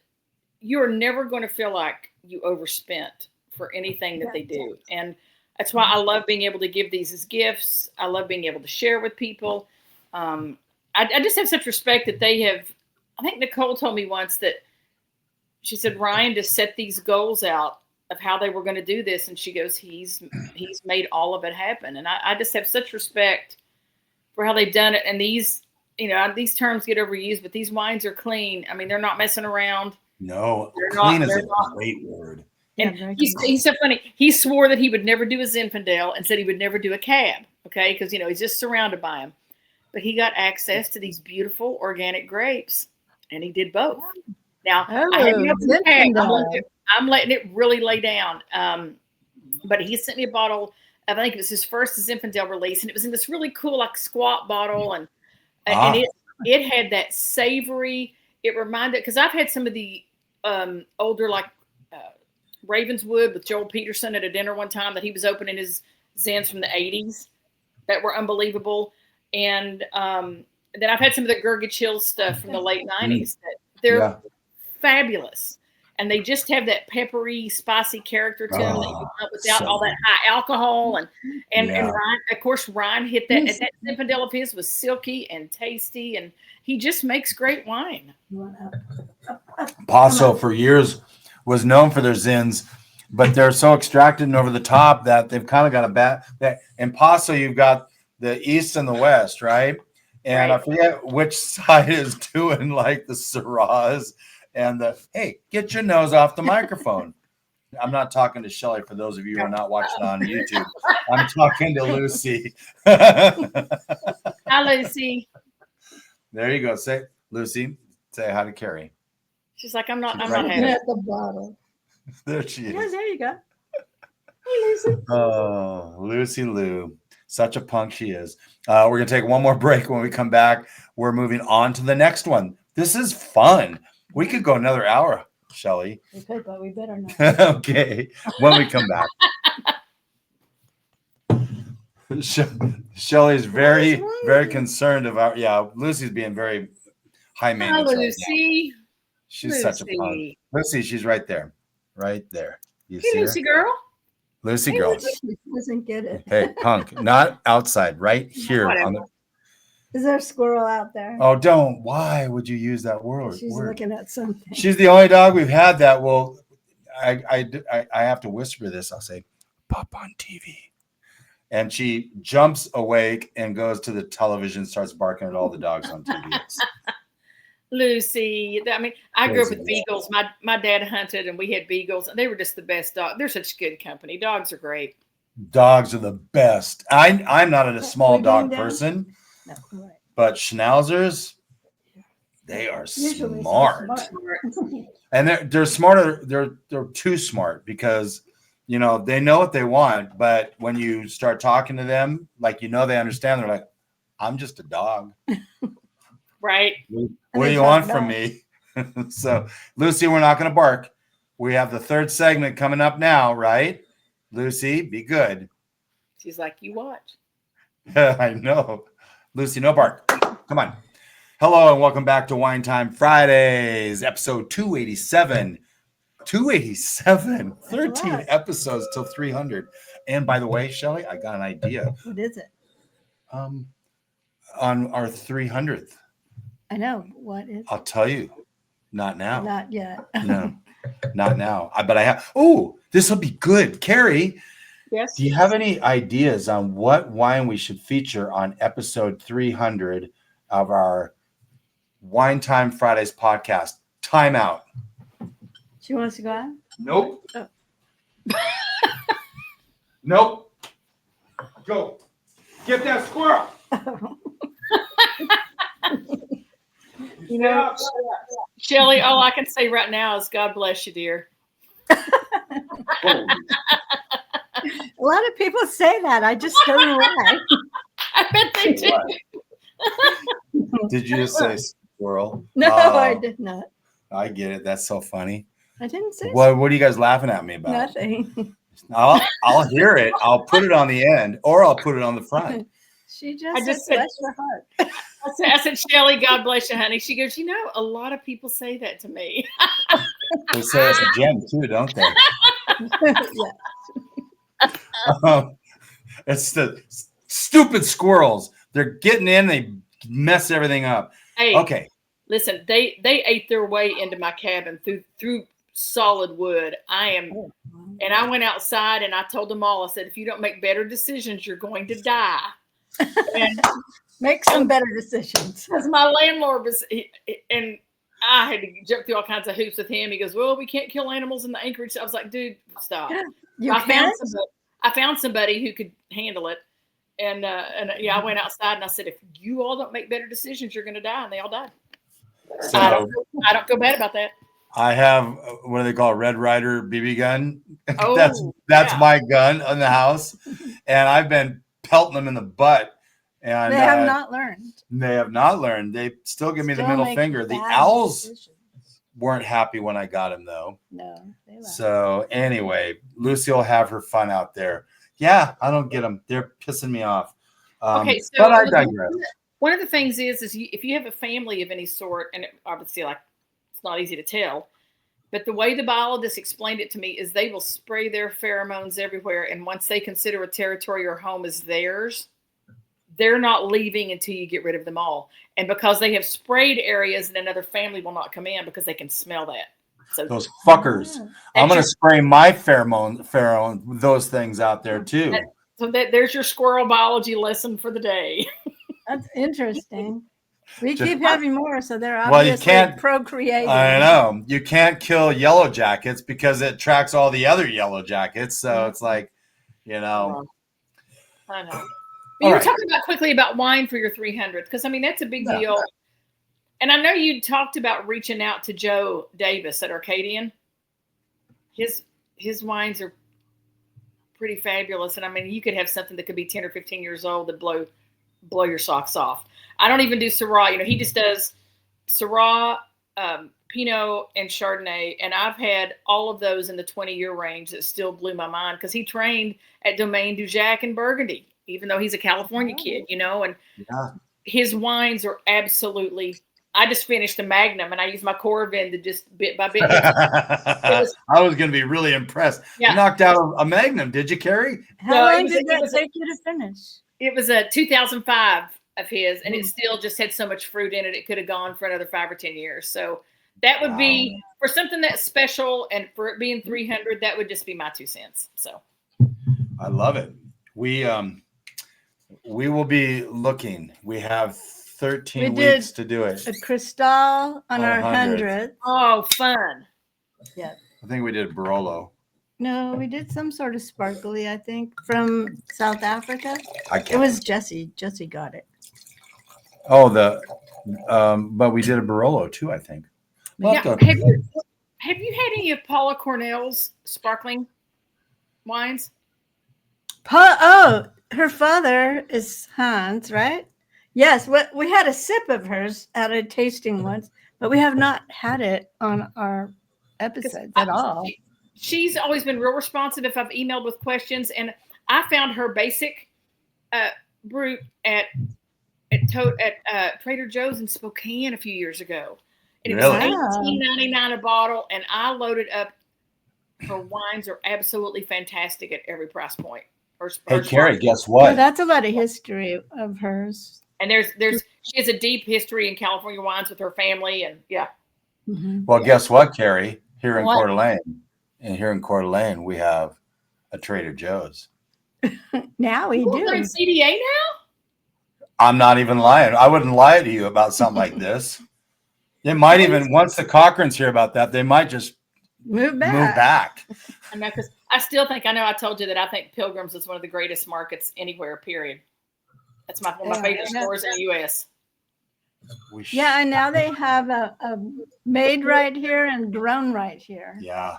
you're never going to feel like you overspent for anything that they do. And that's why I love being able to give these as gifts. I love being able to share with people. I just have such respect that they have. I think Nicole told me once that she said Ryan just set these goals out of how they were going to do this, and she goes, he's made all of it happen. And I just have such respect for how they've done it. And these, these terms get overused, but these wines are clean. I mean, they're not messing around. No, clean is a great word. And he's so funny. He swore that he would never do a Zinfandel and said he would never do a cab. Okay, because he's just surrounded by them. But he got access to these beautiful organic grapes, and he did both. Now, I'm letting it really lay down. But he sent me a bottle of, I think it was his first Zinfandel release, and it was in this really cool, like, squat bottle, and it had that savory. It reminded, because I've had some of the older, like Ravenswood with Joel Peterson at a dinner one time that he was opening his Zins from the 80s that were unbelievable. And then I've had some of the Gurgage Hill stuff from the late 90s. That they're fabulous. And they just have that peppery, spicy character to them that you want without all that high alcohol. And Ryan, of course, Ryan hit that. And that Zinfandel of his was silky and tasty. And he just makes great wine. Paso for years was known for their Zins, but they're so extracted and over the top that they've kind of got a bad. In Paso, you've got the East and the West, right? And I forget which side is doing like the Syrahs and hey, get your nose off the microphone. I'm not talking to Shelly for those of you who are not watching on YouTube. I'm talking to Lucy. Hi, Lucy. There you go. Say, Lucy, say hi to Keri. She's like, I'm not having at the bottle. There she is. Yeah, there you go. Hey, Lucy. Oh, Lucy Lou. Such a punk she is. We're going to take one more break. When we come back, we're moving on to the next one. This is fun. We could go another hour, Shelly. We could, but we better not. Okay. When we come back. Shelly's very, very concerned about, Lucy's being very high maintenance. Hi, Lucy. Right, she's such a punk. Lucy, she's right there. Right there. You see Lucy her? Girl. Lucy girl. She doesn't get it. Hey, punk, not outside, right here. Is there a squirrel out there? Oh, don't. Why would you use that word? She's looking at something. She's the only dog we've had that will, I have to whisper this. I'll say, pop on TV. And she jumps awake and goes to the television, starts barking at all the dogs on TV. Lucy, I mean, I grew up with beagles. My dad hunted, and we had beagles, and they were just the best dogs. They're such good company. Dogs are great. Dogs are the best. I'm not a small dog person, but schnauzers, they are smart. And they're smarter. They're too smart because they know what they want. But when you start talking to them, like they understand, they're like, "I'm just a dog." Right. What do you want from me? So, Lucy, we're not going to bark. We have the third segment coming up now, right? Lucy, be good. She's like, you watch. I know. Lucy, no bark. Come on. Hello and welcome back to Wine Time Fridays, episode 287. 287, 13 episodes till 300. And by the way, Shelly, I got an idea. What is it? On our 300th. I know. What is it? I'll tell you. Not now. Not yet. No, not now. But I have. Oh, this will be good. Keri. Yes. Do you have any ideas on what wine we should feature on episode 300 of our Wine Time Fridays podcast? Time out. She wants to go out? Nope. Oh. Nope. Go. Get that squirrel. You know, Shelly, all I can say right now is God bless you, dear. A lot of people say that. I just don't know why. I bet they do. Did you just say squirrel? No, I did not. I get it. That's so funny. I didn't say What are you guys laughing at me about? nothing. I'll hear it. I'll put it on the end, or I'll put it on the front. She just said, bless your heart. I said, Shelly, God bless you, honey. She goes, a lot of people say that to me. They say it's a gem too, don't they? It's the stupid squirrels. They're getting in. They mess everything up. Hey, okay. Listen, they ate their way into my cabin through solid wood. And I went outside and I told them all, I said, if you don't make better decisions, you're going to die. And make some better decisions. Because my landlord and I had to jump through all kinds of hoops with him. He goes, well, we can't kill animals in the anchorage. I was like, dude, stop. I found somebody who could handle it. And I went outside and I said, if you all don't make better decisions, you're going to die. And they all died. So I don't feel bad about that. I have, what do they call it? Red Ryder BB gun. Oh, that's my gun in the house. And I've been pelting them in the butt. And they have not learned. They have not learned. They still give me the middle finger. The owls weren't happy when I got him, though. No. So anyway, Lucy will have her fun out there. Yeah, I don't get them. They're pissing me off. Okay, so but I digress. One of the things is if you have a family of any sort, and obviously it's not easy to tell, but the way the biologist explained it to me is they will spray their pheromones everywhere, and once they consider a territory or home as theirs, they're not leaving until you get rid of them all. And because they have sprayed areas, and another family will not come in because they can smell that. So those fuckers. I'm going to spray my pheromone, those things out there too. There's your squirrel biology lesson for the day. That's interesting. We keep having more, so they're obviously procreating. I know. You can't kill yellow jackets because it attracts all the other yellow jackets. So it's like, I know. You were talking quickly about wine for your 300th, because that's a big deal. And I know you talked about reaching out to Joe Davis at Arcadian. His wines are pretty fabulous, and you could have something that could be 10 or 15 years old that blow your socks off. I don't even do Syrah. He just does Syrah, Pinot, and Chardonnay, and I've had all of those in the 20-year range that still blew my mind because he trained at Domaine du Jacques in Burgundy, even though he's a California kid, and his wines are absolutely. I just finished a Magnum, and I used my Coravin to just bit by bit. I was going to be really impressed. Yeah. You knocked out a Magnum, did you, Keri? How long did that take you to finish? It was a 2005 of his, and it still just had so much fruit in it. It could have gone for another 5 or 10 years. So that would be for something that's special, and for it being 300, that would just be my 2 cents. So I love it. We will be looking. We have 13 weeks to do it. A Cristal on our 100th. Oh, fun. Yeah. I think we did Barolo. No, we did some sort of sparkly, I think, from South Africa. It was Jesse. Jesse got it. Oh, but we did a Barolo too, I think. Have you had any of Paula Cornell's sparkling wines? Her father is Hans, right? Yes, we had a sip of hers at a tasting once, but we have not had it on our episodes at all. She's always been real responsive if I've emailed with questions, and I found her basic brute at at Trader Joe's in Spokane a few years ago. And Really? it was $18.99 a bottle, and I loaded up. Her wines are absolutely fantastic at every price point. Hey, Keri, guess what? Well, that's a lot of history of hers. And she has a deep history in California wines with her family, and yeah. Mm-hmm. Well, guess what, Keri? Here in Coeur d'Alene, we have a Trader Joe's. Now we do. Like CDA now? I'm not even lying. I wouldn't lie to you about something like this. It might even, once the Cochrans hear about that, they might just move back. I know, because I still think, I know I told you that I think Pilgrim's is one of the greatest markets anywhere, period. That's one of my favorite stores in the U.S. Yeah, and now they have a made right here and grown right here. Yeah,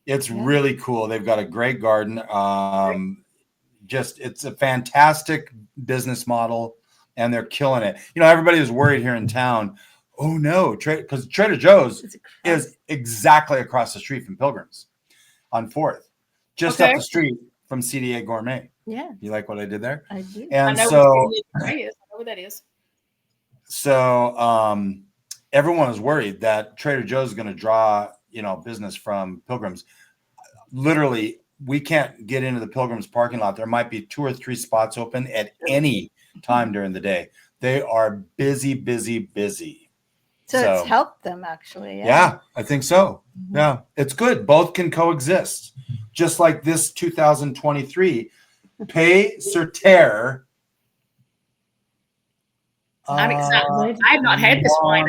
it's really cool. They've got a great garden. It's a fantastic business model, and they're killing it. You know, everybody was worried here in town. Oh no, because Trader Joe's is exactly across the street from Pilgrim's on 4th, just up the street from CDA Gourmet. Yeah. You like what I did there? I do. And I know so what that is. So everyone was worried that Trader Joe's is going to draw, business from Pilgrim's. Literally, we can't get into the Pilgrim's parking lot. There might be 2 or 3 spots open at any time during the day. They are busy, busy, busy. So it's helped them, actually. Yeah, I think so. Mm-hmm. Yeah, it's good. Both can coexist. Just like this 2023 Paix Sur Terre. I'm excited. I have not had this wine.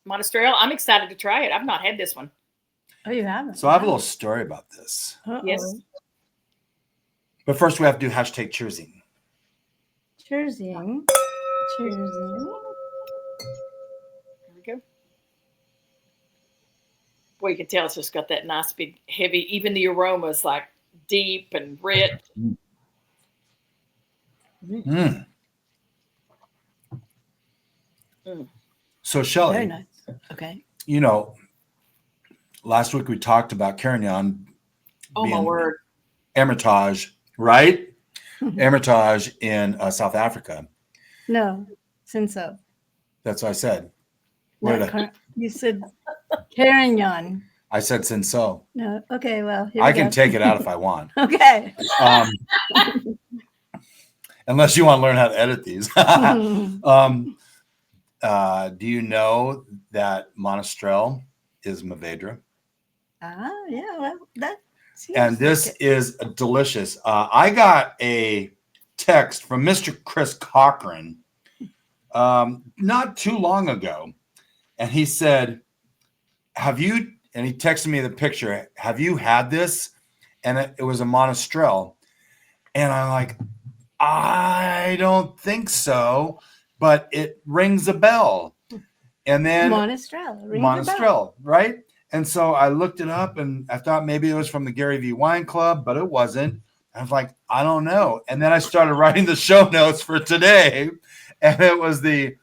Monastrell. I'm excited to try it. I've not had this one. Oh, you haven't? So I have a little story about this. Yes. But first we have to do hashtag cheersing. Cheersing. Cheersing. There we go. Boy, you can tell it's just got that nice big heavy, even the aroma is like deep and rich. Mm. So Shelley, very nice. Okay. Last week we talked about Carignan. Oh my word! Hermitage, right? Hermitage in South Africa. No, Cinsault. That's what I said. You said Carignan. I said Cinsault. No. Okay. Well, I can take it out if I want. Okay. Unless you want to learn how to edit these. Do you know that Monastrell is Mourvedre? Yeah. Well, that. And this is delicious. I got a text from Mr. Chris Cochran not too long ago, and he said, "Have you?" And he texted me the picture. Have you had this? And it was a Monastrell, and I'm like, I don't think so, but it rings a bell. And then Monastrell, right? And so I looked it up, and I thought maybe it was from the Gary V Wine Club, but it wasn't. I was like, I don't know. And then I started writing the show notes for today, and it was the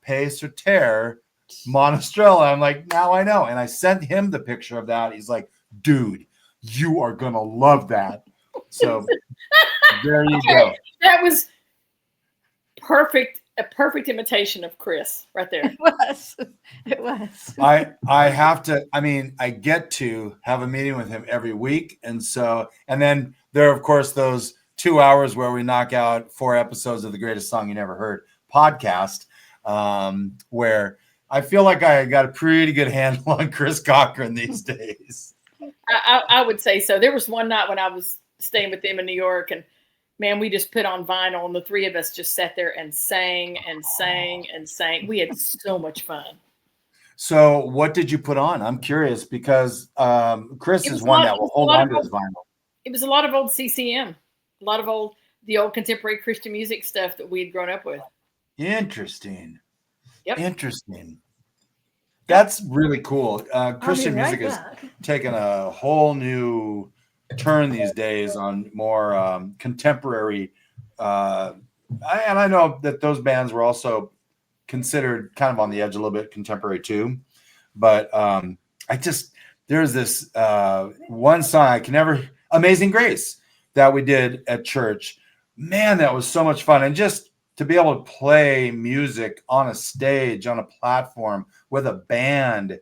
Paix Sur Terre Monastrell. I'm like, now I know. And I sent him the picture of that. He's like, dude, you are gonna love that. So there you go. That was perfect. A perfect imitation of Chris right there. It was. I have to, I get to have a meeting with him every week. And then there are, of course, those 2 hours where we knock out 4 episodes of the Greatest Song You Never Heard podcast, where I feel like I got a pretty good handle on Chris Cochran these days. I would say so. There was one night when I was staying with them in New York, and man, we just put on vinyl, and the 3 of us just sat there and sang and sang and sang. We had so much fun. So what did you put on? I'm curious because Chris is one that will hold on to his vinyl. It was a lot of old CCM, a lot of the old contemporary Christian music stuff that we'd grown up with. Interesting. Yep. Interesting. That's really cool. Christian music has taken a whole new turn these days on more contemporary. And I know that those bands were also considered kind of on the edge a little bit contemporary too. But there's this one song I can never, Amazing Grace, that we did at church man, that was so much fun. And just to be able to play music on a stage, on a platform with a band,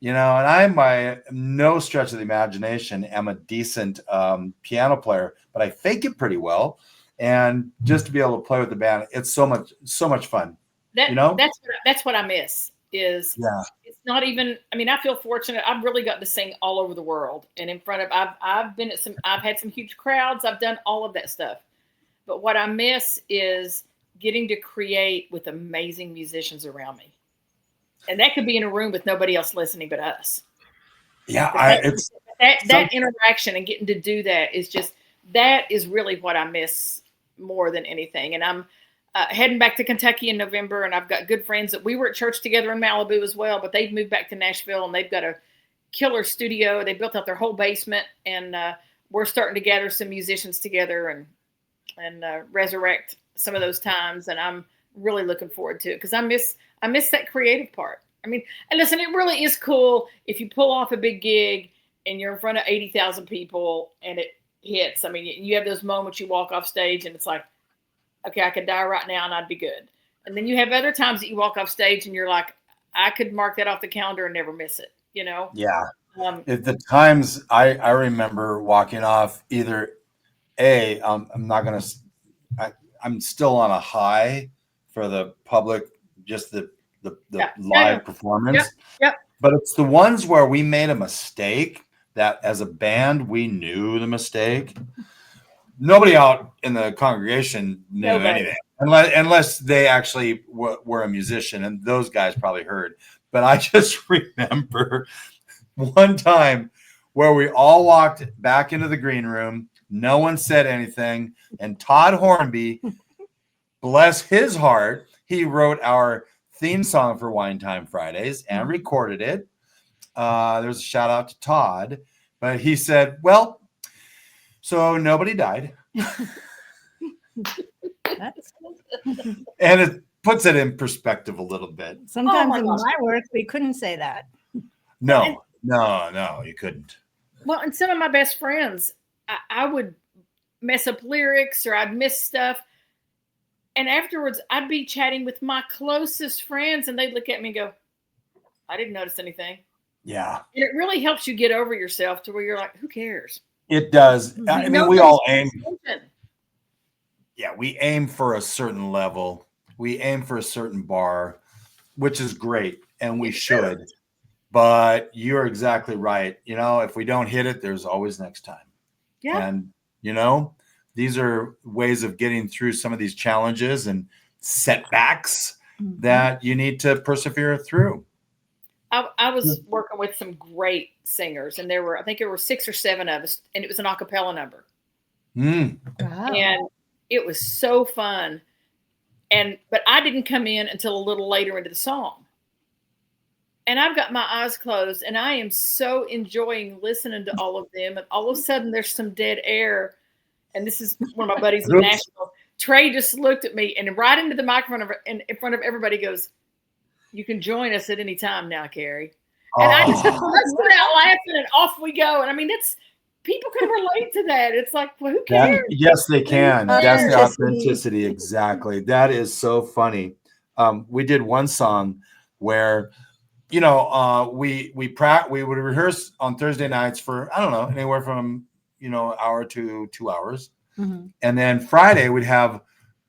and I'm by no stretch of the imagination am a decent piano player, but I fake it pretty well. And just to be able to play with the band, it's so much fun. That's what I miss is it's not even, I mean, I feel fortunate. I've really gotten to sing all over the world and in front of, I've had some huge crowds. I've done all of that stuff. But what I miss is getting to create with amazing musicians around me. And that could be in a room with nobody else listening but us. Yeah. That interaction and getting to do that is really what I miss more than anything. And I'm heading back to Kentucky in November, and I've got good friends that we were at church together in Malibu as well, but they've moved back to Nashville and they've got a killer studio. They built out their whole basement, and we're starting to gather some musicians together and resurrect some of those times. And I'm really looking forward to it because I miss that creative part. I mean, and listen, it really is cool if you pull off a big gig and you're in front of 80,000 people and it hits. I mean, you have those moments you walk off stage and it's like, okay, I could die right now and I'd be good. And then you have other times that you walk off stage and you're like, I could mark that off the calendar and never miss it, Yeah. At the times I remember walking off either I'm still on a high for the public, just the live performance. Yep. But it's the ones where we made a mistake that as a band, we knew the mistake. Nobody out in the congregation knew anything unless they actually were a musician, and those guys probably heard. But I just remember one time where we all walked back into the green room. No one said anything. And Todd Hornby, bless his heart, he wrote our theme song for Wine Time Fridays and recorded it. There's a shout out to Todd, but he said, well, so nobody died. And it puts it in perspective a little bit. Sometimes in my work, we couldn't say that. No, you couldn't. Well, and some of my best friends, I would mess up lyrics or I'd miss stuff. And afterwards, I'd be chatting with my closest friends and they'd look at me and go, I didn't notice anything. Yeah. And it really helps you get over yourself to where you're like, who cares? It does. I mean, we all aim. Yeah, we aim for a certain level. We aim for a certain bar, which is great. And we should. But you're exactly right. If we don't hit it, there's always next time. Yeah. And, these are ways of getting through some of these challenges and setbacks that you need to persevere through. I was working with some great singers, and I think there were 6 or 7 of us, and it was an a cappella number. Wow. And it was so fun. But I didn't come in until a little later into the song. And I've got my eyes closed, and I am so enjoying listening to all of them. And all of a sudden, there's some dead air. And this is one of my buddies in Nashville. Trey just looked at me and right into the microphone in front of everybody goes, you can join us at any time now, Keri. And I just busted out laughing and off we go. And I mean, people can relate to that. It's like, well, who cares? Yes, they can. That's the authenticity. Exactly. That is so funny. We did one song where, we would rehearse on Thursday nights for, I don't know, anywhere from, hour to 2 hours. Mm-hmm. And then Friday we'd have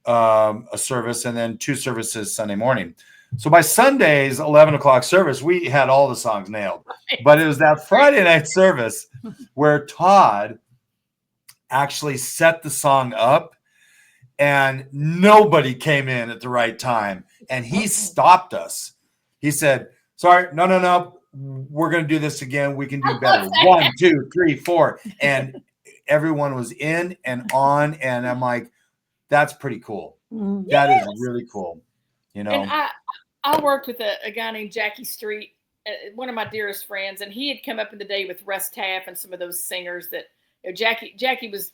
a service and then 2 services Sunday morning. So by Sunday's 11 o'clock service, we had all the songs nailed. But it was that Friday night service where Todd actually set the song up and nobody came in at the right time. And he stopped us. He said, sorry, no. We're going to do this again. We can do better. 1, 2, 3, 4. And everyone was in and on. And I'm like, that's pretty cool. Mm-hmm. That is really cool. And I worked with a guy named Jackie Street, one of my dearest friends. And he had come up in the day with Russ Taff and some of those singers that Jackie was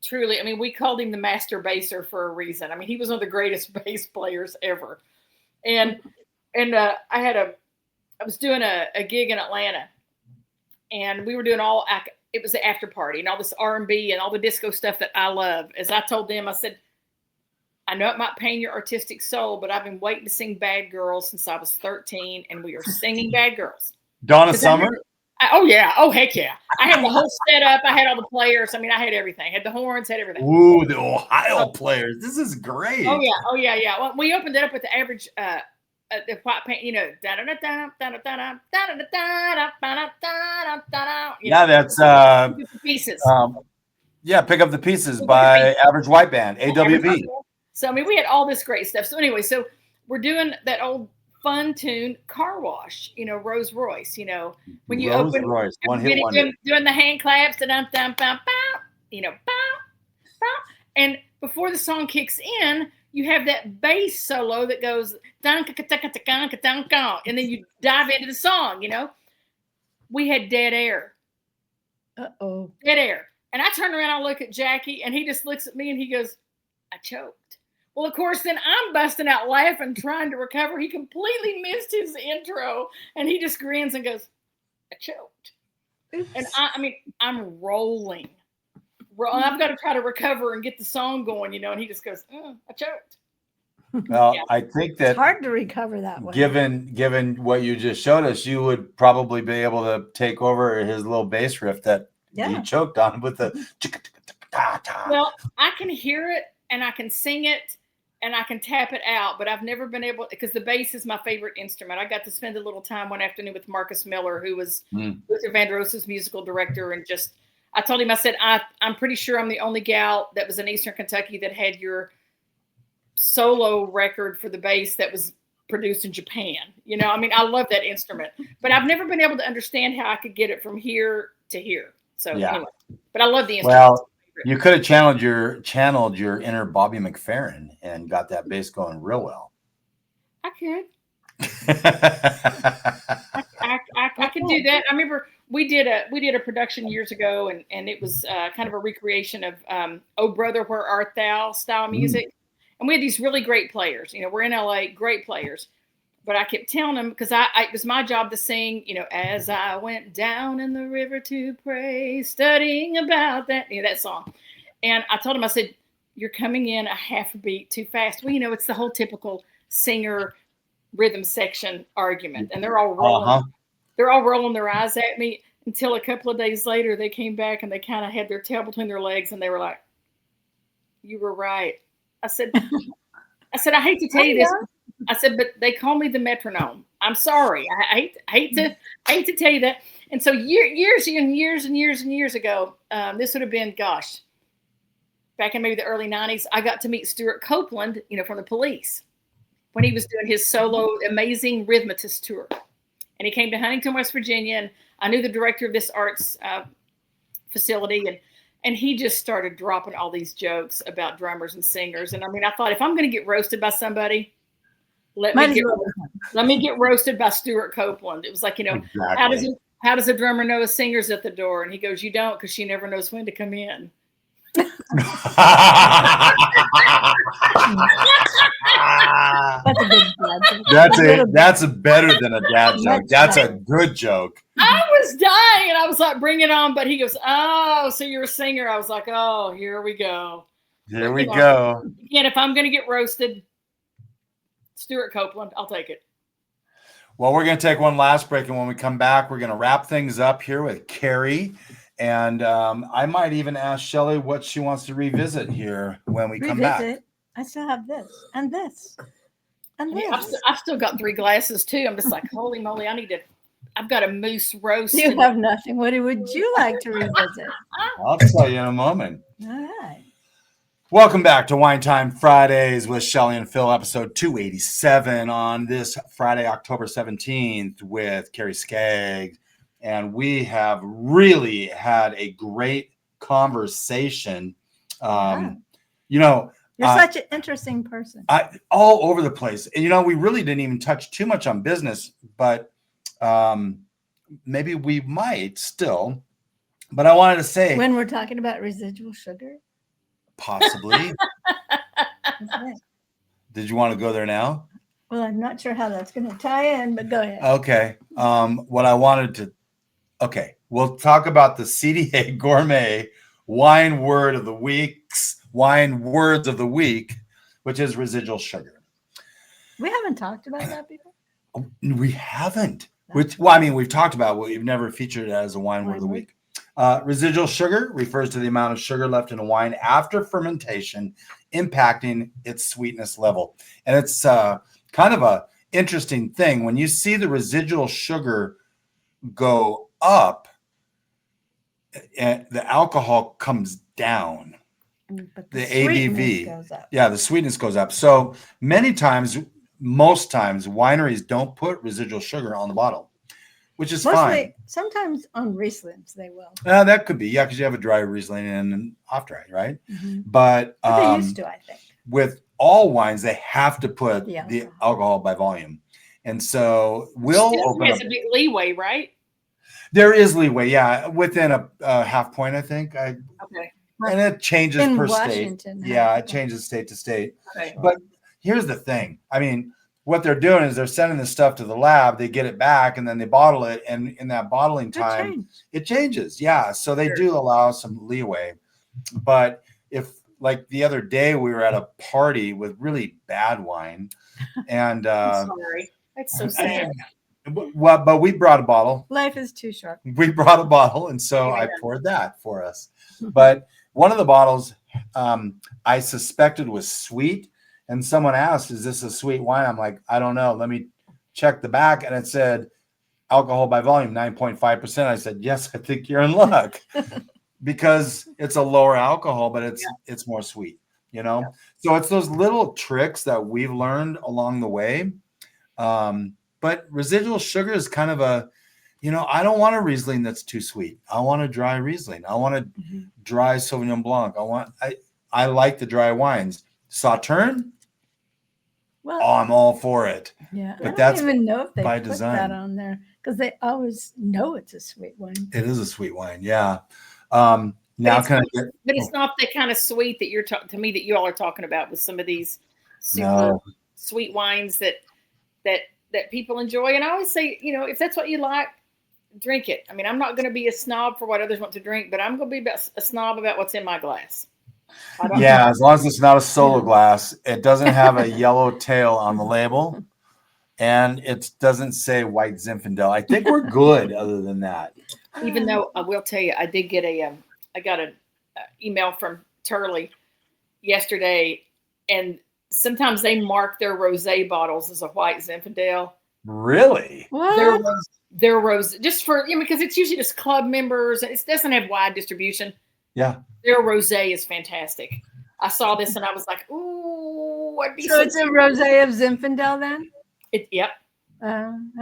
truly, I mean, we called him the master basser for a reason. I mean, he was one of the greatest bass players ever. And I was doing a gig in Atlanta, and we were doing all it was the after party and all this R&B and all the disco stuff that I love. As I told them, I said, I know it might pain your artistic soul, but I've been waiting to sing Bad Girls since I was 13, and we are singing Bad Girls. Donna Summer? Oh, yeah. Oh, heck yeah. I had the whole setup. I had all the players. I mean, I had everything. I had the horns, had everything. Ooh, the Ohio players. This is great. Oh, yeah. Oh, yeah, yeah. Well, we opened it up with the average, the white paint, Yeah, that's pieces. Yeah, Pick Up the Pieces by Average White Band, AWB. So, I mean, we had all this great stuff. So, anyway, so we're doing that old fun tune, Car Wash, Rolls Royce, when you Rolls open, Royce, one hit wonder. Doing the hand claps, and before the song kicks in, you have that bass solo that goes, and then you dive into the song, We had dead air. Uh-oh. Dead air. And I turn around, I look at Jackie, and he just looks at me and he goes, I choked. Well, of course, then I'm busting out laughing, trying to recover. He completely missed his intro, and he just grins and goes, I choked. Oops. And I'm rolling. I've got to try to recover and get the song going, and he just goes, I choked. Well, yeah. I think that it's hard to recover that way. Given what you just showed us, you would probably be able to take over his little bass riff that he choked on with the. Well, I can hear it and I can sing it and I can tap it out, but I've never been able, because the bass is my favorite instrument. I got to spend a little time one afternoon with Marcus Miller, who was Luther Vandross's musical director, and I told him, I said, I'm pretty sure I'm the only gal that was in Eastern Kentucky that had your solo record for the bass that was produced in Japan. I love that instrument, but I've never been able to understand how I could get it from here to here. So anyway, but I love the instrument. Well, you could have channeled your inner Bobby McFerrin and got that bass going real well. I could. I could do that. I remember we did a production years ago, and it was kind of a recreation of "Oh Brother, Where Art Thou" style music, and we had these really great players. We're in LA, great players, but I kept telling them, because it was my job to sing. As I went down in the river to pray, studying about that that song, and I told them, I said, you're coming in a half a beat too fast. Well, it's the whole typical singer rhythm section argument, and they're all rolling. They're all rolling their eyes at me until a couple of days later they came back and they kind of had their tail between their legs and they were like, "You were right." I said, "I hate to tell you this." I said, "But they call me the metronome. I'm sorry. I hate to tell you that." And so years and years and years and years ago, this would have been, back in maybe the early 90s, I got to meet Stuart Copeland, from the Police, when he was doing his solo amazing rhythmatist tour. And he came to Huntington, West Virginia, and I knew the director of this arts facility, and he just started dropping all these jokes about drummers and singers. And I thought, if I'm going to get roasted by somebody, let me get roasted by Stuart Copeland. It was like, exactly. How does a drummer know a singer's at the door? And he goes, you don't, because she never knows when to come in. That's better than a dad joke. That's a good joke. I was dying and I was like, bring it on. But he goes, oh, so you're a singer. I was like, oh, here we go. Here we go. Again, if I'm going to get roasted, Stuart Copeland, I'll take it. Well, we're going to take one last break. And when we come back, we're going to wrap things up here with Keri. And I might even ask Shelley what she wants to revisit here when we come back. I still have this and this and this. I've still got 3 glasses too. I'm just like, holy moly, I've got a moose roast. You have nothing. What would you like to revisit? I'll tell you in a moment. All right. Welcome back to Wine Time Fridays with Shelley and Phil, episode 287 on this Friday, October 17th with Keri Scaggs. And we have really had a great conversation. You're such an interesting person. All over the place. And, we really didn't even touch too much on business, but maybe we might still. But I wanted to say. When we're talking about residual sugar? Possibly. Did you want to go there now? Well, I'm not sure how that's going to tie in, but go ahead. Okay. we'll talk about the CDA Gourmet wine words of the week, which is residual sugar. We haven't talked about that before. We haven't. We've talked about it, but we've never featured it as a wine word of the week. Residual sugar refers to the amount of sugar left in a wine after fermentation, impacting its sweetness level. And it's kind of a interesting thing. When you see the residual sugar go up, and the alcohol comes down. But the ABV goes up. Yeah, the sweetness goes up. So most times, wineries don't put residual sugar on the bottle, which is fine. Sometimes on Rieslings they will. That could be, because you have a dry Riesling and an off-dry, right? Mm-hmm. But they used to, I think. With all wines, they have to put the alcohol by volume. And so there's a big leeway, right? There is leeway, within a half point, I think. Okay. And it changes per Washington, state. Yeah, it changes state to state. Okay. But here's the thing. I mean, what they're doing is they're sending this stuff to the lab, they get it back, and then they bottle it. And in that bottling time, it changes. Yeah. So they do allow some leeway. But if, like the other day, we were at a party with really bad wine. And I'm sorry. That's so sad. But we brought a bottle. Life is too short. We brought a bottle, and so I poured that for us. But one of the bottles I suspected was sweet, and someone asked, "Is this a sweet wine?" I'm like, "I don't know. Let me check the back," and it said alcohol by volume 9.5%. I said, "Yes, I think you're in luck," because it's a lower alcohol, but it's more sweet. So it's those little tricks that we've learned along the way. But residual sugar is kind of a, I don't want a Riesling that's too sweet. I want a dry Riesling. I want a dry Sauvignon Blanc. I like the dry wines. Sauterne, I'm all for it. Yeah, but that's even know if they by put design. That on there, because they always know it's a sweet wine. It is a sweet wine, yeah. Now but it's not the kind of sweet that you're to me that you all are talking about with some of these super sweet wines that people enjoy. And I always say, if that's what you like, drink it. I mean, I'm not going to be a snob for what others want to drink, but I'm going to be a snob about what's in my glass. As long as it's not a solo glass, it doesn't have a yellow tail on the label, and it doesn't say white Zinfandel. I think we're good other than that. Even though I will tell you, I did get I got an email from Turley yesterday, and sometimes they mark their rosé bottles as a white Zinfandel. Really? What? Their rose, just for because it's usually just club members. It doesn't have wide distribution. Yeah. Their rosé is fantastic. I saw this and I was like, "Ooh, I'd be so it's a rosé of Zinfandel then?" Yep.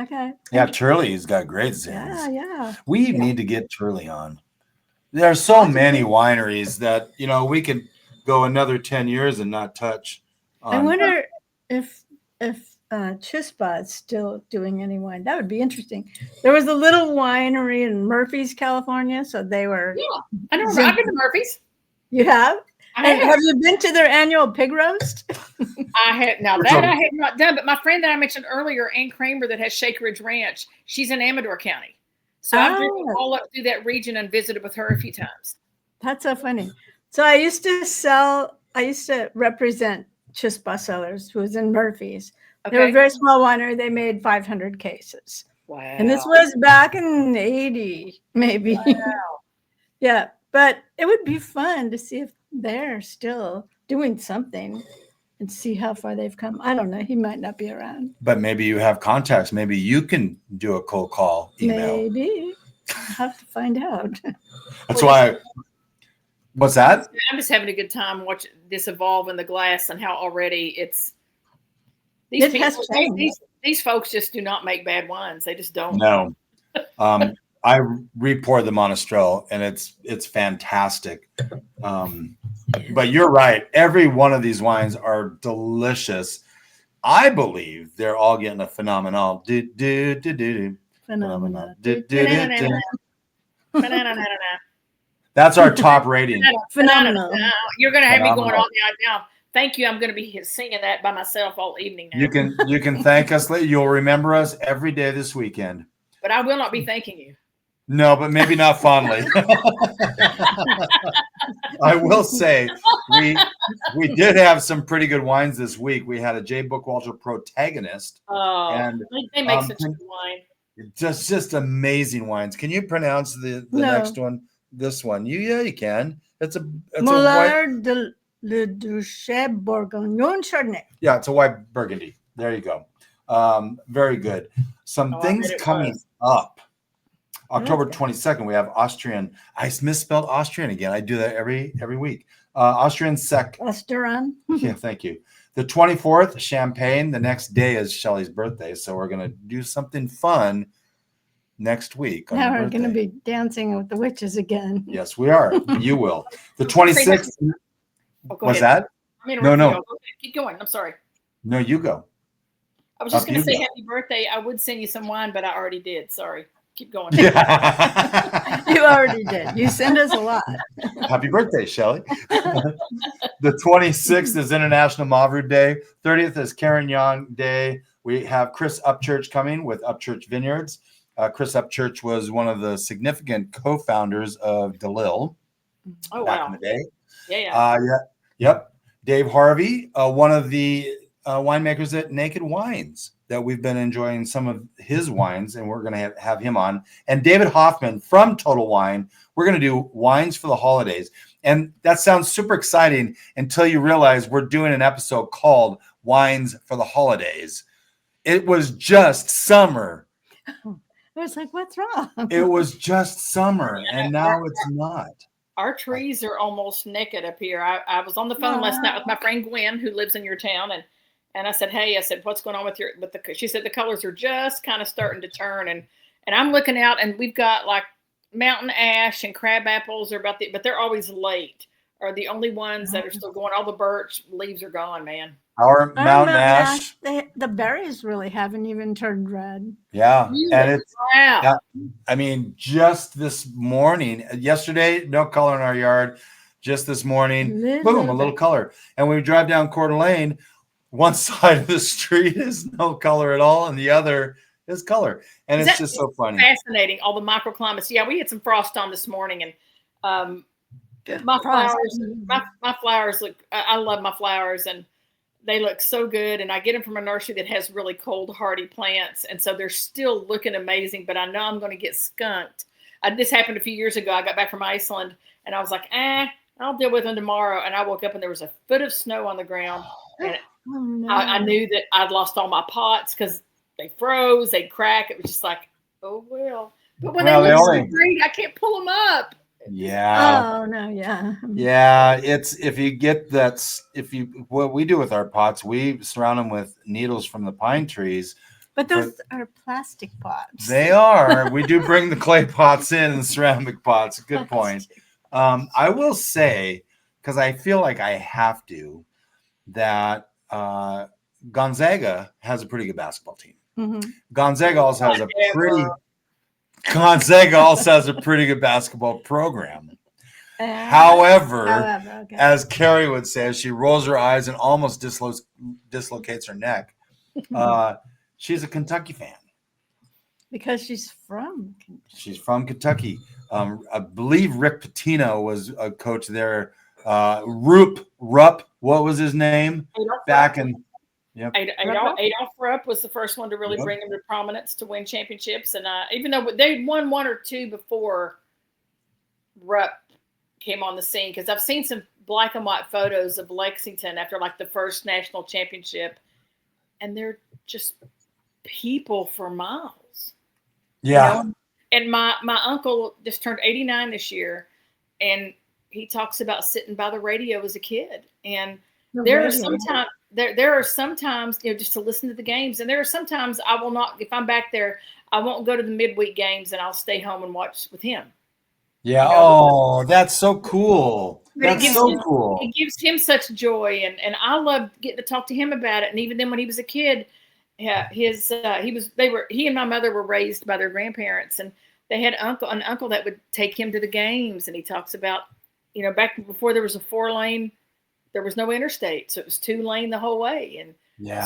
Okay. Yeah, Turley's got great Zins. Yeah. We need to get Turley on. There are so many wineries that we could go another 10 years and not touch. I wonder if Chispa is still doing any wine. That would be interesting. There was a little winery in Murphy's, California, so they were. Yeah, I know. I've been to Murphy's. You have? Have you been to their annual pig roast? I have. Now that I have not done, but my friend that I mentioned earlier, Ann Kramer, that has Shake Ridge Ranch, she's in Amador County, so I've driven all up through that region and visited with her a few times. That's so funny. So I used to represent Chispa Cellars, who was in Murphy's. Okay. They were a very small winery. They made 500 cases. Wow. And this was back in 80, maybe. Wow. Yeah. But it would be fun to see if they're still doing something and see how far they've come. I don't know. He might not be around. But maybe you have contacts. Maybe you can do a cold call email. Maybe. I'll have to find out. That's why. What's that? I'm just having a good time watching this evolve in the glass and how already it's. These folks just do not make bad wines. They just don't. No. I re-poured the Monastrell, and it's fantastic. But you're right. Every one of these wines are delicious. I believe they're all getting a phenomenal. Phenomenal. That's our top rating. Phenomenal. You're going to have me going all night now. Thank you. I'm going to be singing that by myself all evening now. You can thank us later. You'll remember us every day this weekend. But I will not be thanking you. No, but maybe not fondly. I will say we did have some pretty good wines this week. We had a J. Bookwalter Protagonist. Oh, and they make such good wine. Just amazing wines. Can you pronounce the next one? This one. You can. It's a Moulin de Le Duché Bourgogne Chardonnay. Yeah, it's a white Burgundy. There you go. Very good. Some things coming up. October 22nd, we have Austrian. I misspelled Austrian again. I do that every week. Austrian Sec. Osteron. Yeah, thank you. The 24th, Champagne. The next day is Shelley's birthday, so we're gonna do something fun next week. Now we're gonna be dancing with the witches again. Yes, we are. You will. The 26th. Was that? No. Keep going. I'm sorry. No, you go. I was just going to say happy birthday. I would send you some wine, but I already did. Sorry. Keep going. You already did. You send us a lot. Happy birthday, Shelley. The 26th is International Mavru Day. 30th is Carignan Day. We have Chris Upchurch coming with Upchurch Vineyards. Chris Upchurch was one of the significant co-founders of DeLille back in the day. Yeah. Yep. Dave Harvey, one of the winemakers at Naked Wines, that we've been enjoying some of his wines, and we're going to have him on. And David Hoffman from Total Wine. We're going to do wines for the holidays. And that sounds super exciting until you realize we're doing an episode called Wines for the Holidays. It was just summer. I was like, what's wrong? It was just summer, and now it's not. Our trees are almost naked up here. I was on the phone last night with my friend Gwen, who lives in your town, and I said, hey, what's going on with she said the colors are just kind of starting to turn, and I'm looking out, and we've got like mountain ash and crab apples but they're always late, are the only ones that are still going. All the birch leaves are gone, man. Our mountain ash. The berries really haven't even turned red. Yeah. Really? And it's, wow. Yeah, I mean, just this morning, yesterday, no color in our yard. Just this morning, boom, a little color. And when we drive down Coeur d'Alene, one side of the street is no color at all, and the other is color. And it's just so funny. Fascinating. All the microclimates. Yeah, we had some frost on this morning, and my flowers look, I love my flowers, and they look so good. And I get them from a nursery that has really cold, hardy plants. And so they're still looking amazing, but I know I'm going to get skunked. This happened a few years ago. I got back from Iceland, and I was like, I'll deal with them tomorrow. And I woke up, and there was a foot of snow on the ground. And I knew that I'd lost all my pots because they froze, they'd crack. It was just like, oh, well. But when they look so great, I can't pull them up. Yeah. Oh, no, yeah. Yeah, what we do with our pots, we surround them with needles from the pine trees. But those are plastic pots. They are. We do bring the clay pots in and ceramic pots. Good point. I will say, because I feel like I have to, that Gonzaga has a pretty good basketball team. Mm-hmm. Gonzaga also has a pretty good basketball program. However, okay. As Keri would say, as she rolls her eyes and almost dislocates her neck, she's a Kentucky fan. Because she's from Kentucky. She's from Kentucky. I believe Rick Pitino was a coach there. Rupp, what was his name? Adolph Rupp was the first one to really bring him to prominence to win championships. And even though they'd won one or two before Rupp came on the scene, because I've seen some black and white photos of Lexington after like the first national championship, and they're just people for miles. Yeah. You know? And my uncle just turned 89 this year, and he talks about sitting by the radio as a kid. And there are sometimes, just to listen to the games. And there are sometimes I will not, if I'm back there, I won't go to the midweek games, and I'll stay home and watch with him. Yeah. Oh, that's so cool. That's so cool. It gives him such joy. And I love getting to talk to him about it. And even then when he was a kid, he and my mother were raised by their grandparents, and they had an uncle that would take him to the games. And he talks about, back before there was a 4-lane, there was no interstate. So it was 2-lane the whole way, and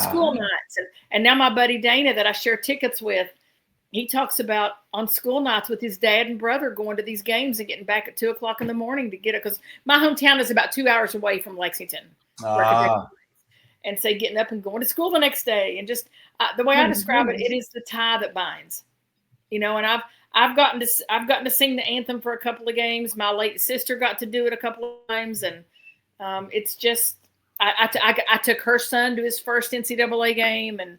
school nights. And now my buddy Dana that I share tickets with, he talks about on school nights with his dad and brother going to these games and getting back at 2:00 in the morning to get it. Because my hometown is about 2 hours away from Lexington. And say getting up and going to school the next day. And just the way I describe it, it is the tie that binds, and I've gotten to sing the anthem for a couple of games. My late sister got to do it a couple of times. And it's just, I took her son to his first NCAA game, and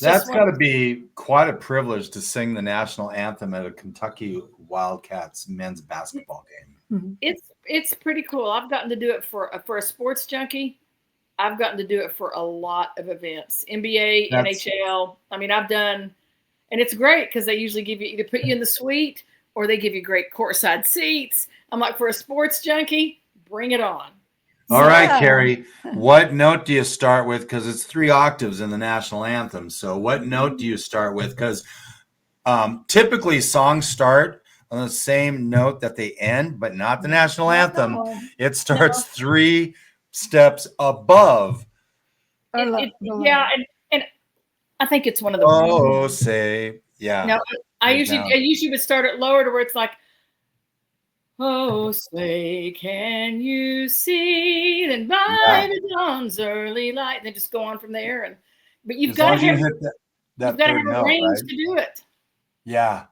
that's got to be quite a privilege to sing the national anthem at a Kentucky Wildcats men's basketball game. It's pretty cool. I've gotten to do it for a sports junkie. I've gotten to do it for a lot of events, NBA, NHL. I mean, I've done, and it's great because they usually give you either put you in the suite or they give you great courtside seats. I'm like, for a sports junkie, bring it on. All right, Keri, what note do you start with? Because it's 3 octaves in the national anthem. So what note do you start with? Because typically songs start on the same note that they end, but not the national anthem. It starts 3 steps above. And I think it's one of the I usually would start it lower to where it's like, oh, say, can you see? Then by the dawn's early light, and then just go on from there. But you've got to have a range to do it. Yeah.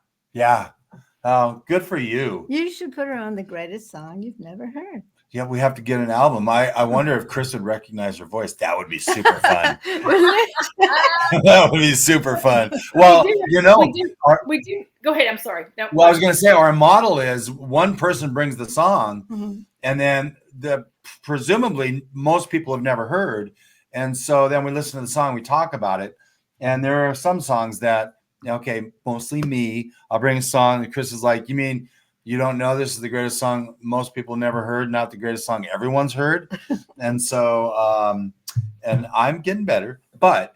Oh, good for you. You should put her on the greatest song you've never heard. Yeah, we have to get an album. I wonder if Chris would recognize her voice. That would be super fun. That would be super fun. Well, we do. Go ahead. I'm sorry. No, well, I was going to say our model is one person brings the song, and then presumably most people have never heard, and so then we listen to the song, we talk about it, and there are some songs that mostly me. I'll bring a song, and Chris is like, "You mean you don't know this is the greatest song most people never heard, not the greatest song everyone's heard?" And so, and I'm getting better, but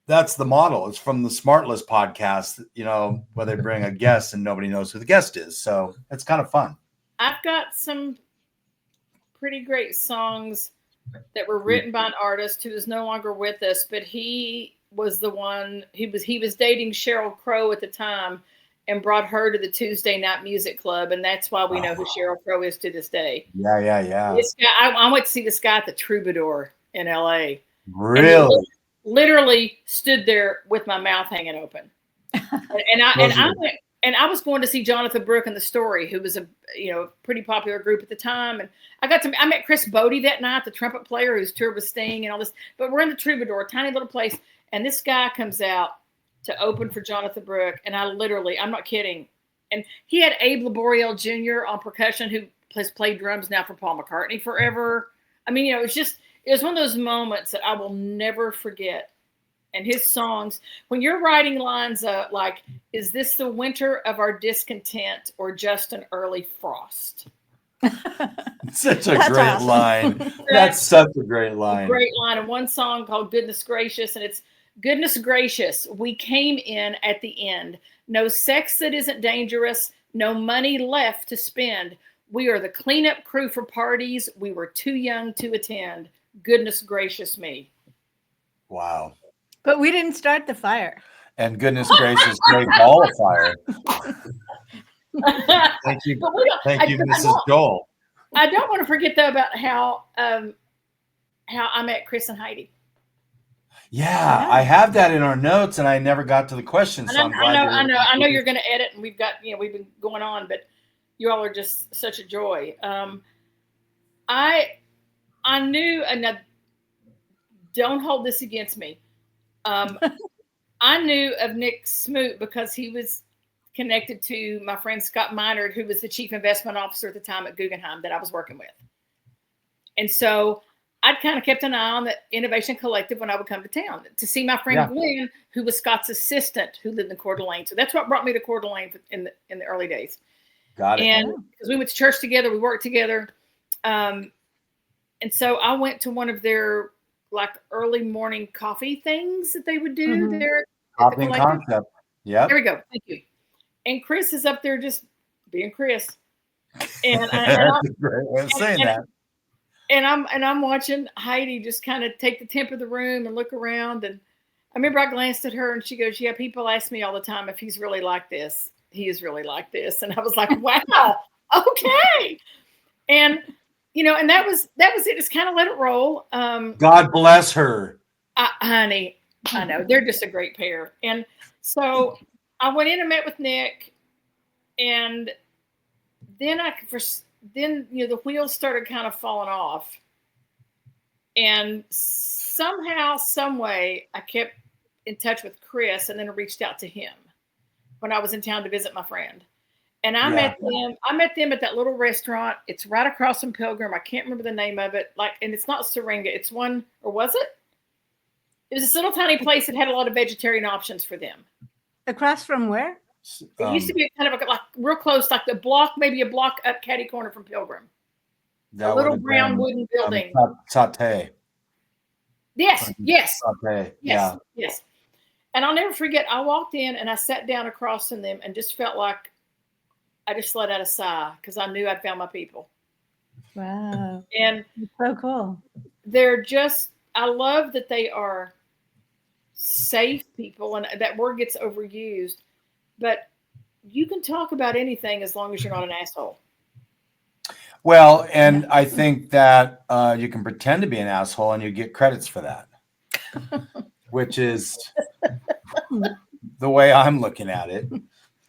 that's the model. It's from the Smartless podcast, where they bring a guest and nobody knows who the guest is. So it's kind of fun. I've got some pretty great songs that were written by an artist who is no longer with us, but he was the one, he was dating Sheryl Crow at the time, and brought her to the Tuesday Night Music Club, and that's why we know who Sheryl Crow is to this day. Yeah. This guy, I went to see this guy at the Troubadour in L.A. Really? Literally stood there with my mouth hanging open. And I was going to see Jonathan Brooke and the Story, who was a pretty popular group at the time. And I met Chris Bodie that night, the trumpet player who's toured with Sting and all this. But we're in the Troubadour, a tiny little place, and this guy comes out to open for Jonathan Brooke, and I'm not kidding. And he had Abe Laboriel Jr. on percussion, who has played drums now for Paul McCartney forever. I mean, it was one of those moments that I will never forget. And his songs, when you're writing lines like, is this the winter of our discontent or just an early frost? Such a great line. That's such a great line. Great line. And one song called Goodness Gracious, and it's, goodness gracious, we came in at the end. No sex that isn't dangerous, no money left to spend. We are the cleanup crew for parties we were too young to attend. Goodness gracious me. Wow. But we didn't start the fire. And goodness gracious, great ball of fire. Thank you. Thank you, Mrs. Joel. I don't want to forget, though, about how I met Chris and Heidi. Yeah, I have that in our notes, and I never got to the question. So I know you're going to edit, and we've been going on, but you all are just such a joy. I knew, and don't hold this against me. I knew of Nick Smoot because he was connected to my friend Scott Minard, who was the chief investment officer at the time at Guggenheim that I was working with. And so I'd kind of kept an eye on the Innovation Collective when I would come to town to see my friend Gwen, who was Scott's assistant, who lived in Coeur d'Alene. So that's what brought me to Coeur d'Alene in the early days. Got it. And because we went to church together, we worked together. And so I went to one of their early morning coffee things that they would do there. Coffee and Concept. Yeah. There we go. Thank you. And Chris is up there just being Chris. And that's a great way of saying that. And I'm watching Heidi just kind of take the temp of the room and look around, and remember I glanced at her and she goes, yeah, people ask me all the time if he's really like this. He is really like this. And I was like, wow, okay. And, and that was it. Just kind of let it roll. God bless her. Honey, I know. They're just a great pair. And so I went in and met with Nick, and then the wheels started kind of falling off. And somehow, some way, I kept in touch with Chris, and then I reached out to him when I was in town to visit my friend. And I met them at that little restaurant. It's right across from Pilgrim. I can't remember the name of it. And it's not Syringa. It's one, or was it? It was this little tiny place that had a lot of vegetarian options for them. Across from where? It used to be kind of like real close, like maybe a block up catty corner from Pilgrim. A little brown wooden building. Sauté. Yes. Sauté. Yes. And I'll never forget, I walked in and I sat down across from them and just felt like I just let out a sigh because I knew I'd found my people. Wow. And it's so cool. I love that they are safe people, and that word gets overused, but you can talk about anything as long as you're not an asshole. Well, and I think that you can pretend to be an asshole and you get credits for that, which is the way I'm looking at it.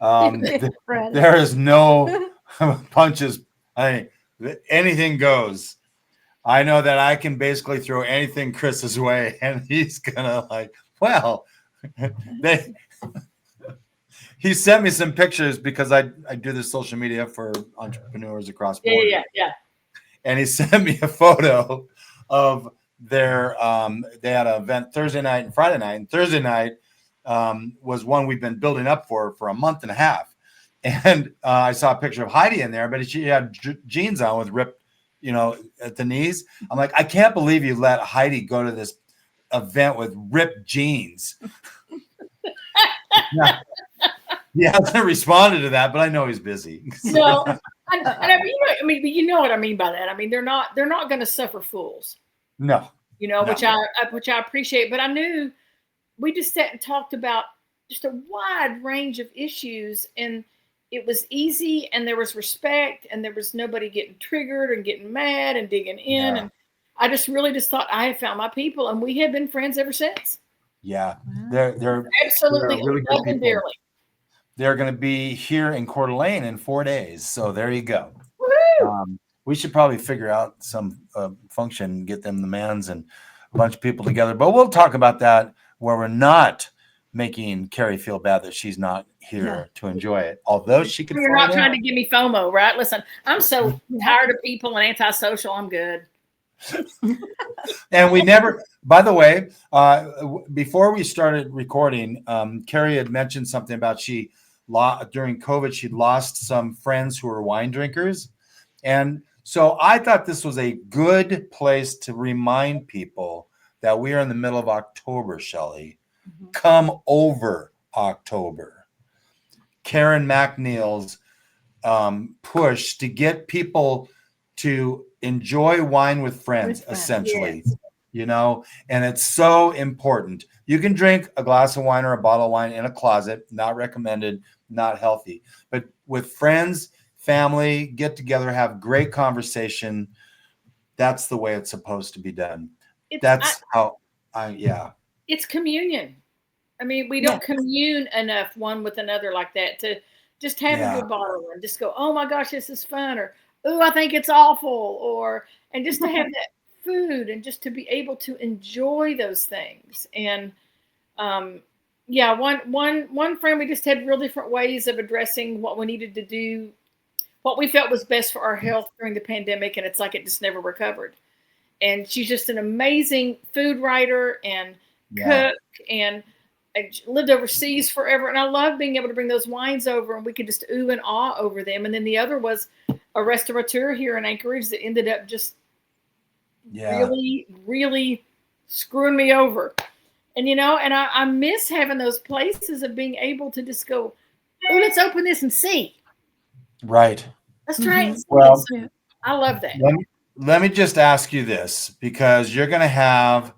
There is no punches. Anything goes. I know that I can basically throw anything Chris's way, and he's gonna he sent me some pictures because I do this social media for entrepreneurs across borders. Yeah. And he sent me a photo of their they had an event Thursday night and Friday night. And Thursday night was one we've been building up for a month and a half. And I saw a picture of Heidi in there, but she had jeans on with ripped, at the knees. I'm like, I can't believe you let Heidi go to this event with ripped jeans. Yeah. He hasn't responded to that, but I know he's busy. No, you know what I mean by that. I mean, they're not going to suffer fools. No. Which I appreciate. But I knew we just sat and talked about just a wide range of issues, and it was easy, and there was respect, and there was nobody getting triggered and getting mad and digging in. Yeah. And I just thought I had found my people, and we have been friends ever since. Yeah, they're absolutely really good people. They're going to be here in Coeur d'Alene in 4 days. So there you go. We should probably figure out some function, get them the mans and a bunch of people together. But we'll talk about that where we're not making Keri feel bad that she's not here to enjoy it. Although she could. You're not trying to give me FOMO, right? Listen, I'm so tired of people and antisocial. I'm good. And we never, by the way, before we started recording, Keri had mentioned something about during COVID, she'd lost some friends who were wine drinkers. And so I thought this was a good place to remind people that we are in the middle of October, Shelley. Mm-hmm. Come over October. Karen McNeil's push to get people to enjoy wine with friends, essentially, yes. And it's so important. You can drink a glass of wine or a bottle of wine in a closet, not recommended, not healthy, but with friends, family, get together, have great conversation. That's the way it's supposed to be done. It's communion. I mean, we don't commune enough one with another like that to just have a good bottle and just go, oh my gosh, this is fun, or oh, I think it's awful, and just to have that food and just to be able to enjoy those things. And one friend, we just had real different ways of addressing what we needed to do, what we felt was best for our health during the pandemic, and it's like it just never recovered. And she's just an amazing food writer and cook, and I lived overseas forever, and I love being able to bring those wines over, and we could just ooh and ah over them. And then the other was a restaurateur here in Anchorage that ended up just really, really screwing me over. And and I miss having those places of being able to just go, oh, let's open this and see. Right. Let's try it. Well, I love that. Let me just ask you this, because you're going to have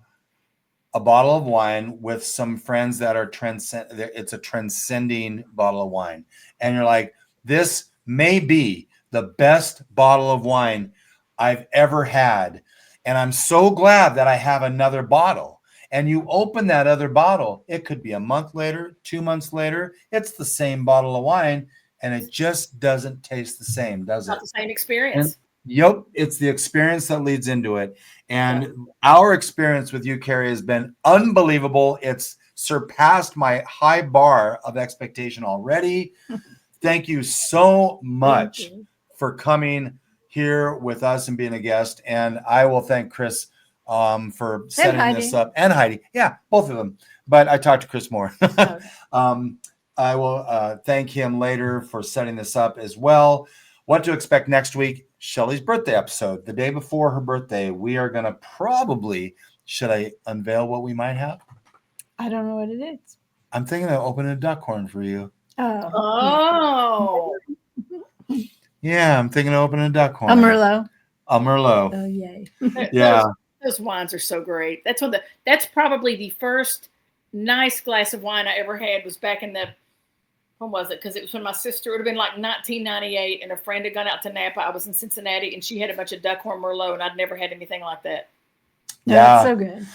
a bottle of wine with some friends that are it's a transcending bottle of wine. And you're like, this may be the best bottle of wine I've ever had. And I'm so glad that I have another bottle. And you open that other bottle, it could be a month later, 2 months later, it's the same bottle of wine, and it just doesn't taste the same, does it? Not the same experience. Yep, it's the experience that leads into it. And our experience with you, Keri, has been unbelievable. It's surpassed my high bar of expectation already. Thank you so much for coming here with us and being a guest. And I will thank Chris for setting this up, and Heidi. Yeah, both of them. But I talked to Chris more. I will thank him later for setting this up as well. What to expect next week? Shelly's birthday episode. The day before her birthday, we are going to probably, should I unveil what we might have? I don't know what it is. I'm thinking of opening a duck horn for you. Oh. Yeah, I'm thinking of opening a duck horn. A Merlot. A Merlot. Oh, yay. Yeah. Those wines are so great. That's probably the first nice glass of wine I ever had was back in when was it? Because it was when my sister, it would have been like 1998, and a friend had gone out to Napa. I was in Cincinnati, and she had a bunch of Duckhorn Merlot, and I'd never had anything like that. Yeah, so good.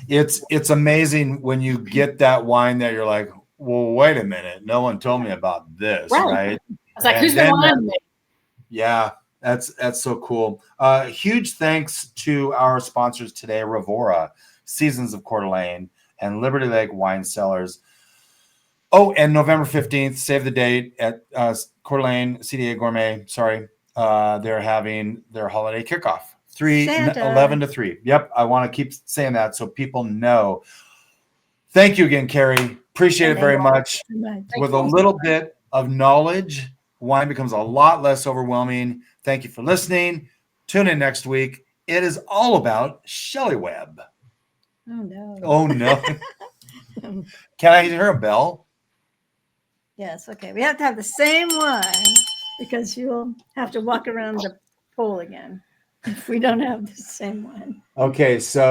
It's amazing when you get that wine that you're like, well, wait a minute, no one told me about this, right? I was like, who's the wine? Yeah, that's so cool. Huge thanks to our sponsors today, Revora, Seasons of Coeur d'Alene, and Liberty Lake Wine Cellars. Oh, and November 15th, save the date at Coeur d'Alene CDA Gourmet. Sorry, they're having their holiday kickoff, 11 to 3. Yep, I want to keep saying that so people know. Thank you again, Keri. Appreciate it very much. With a little bit of knowledge, wine becomes a lot less overwhelming. Thank you for listening. Tune in next week. It is all about Shelly Webb. Oh, no. Oh, no. Can I hear a bell? Yes, okay. We have to have the same one because you'll have to walk around the pole again if we don't have the same one. Okay, so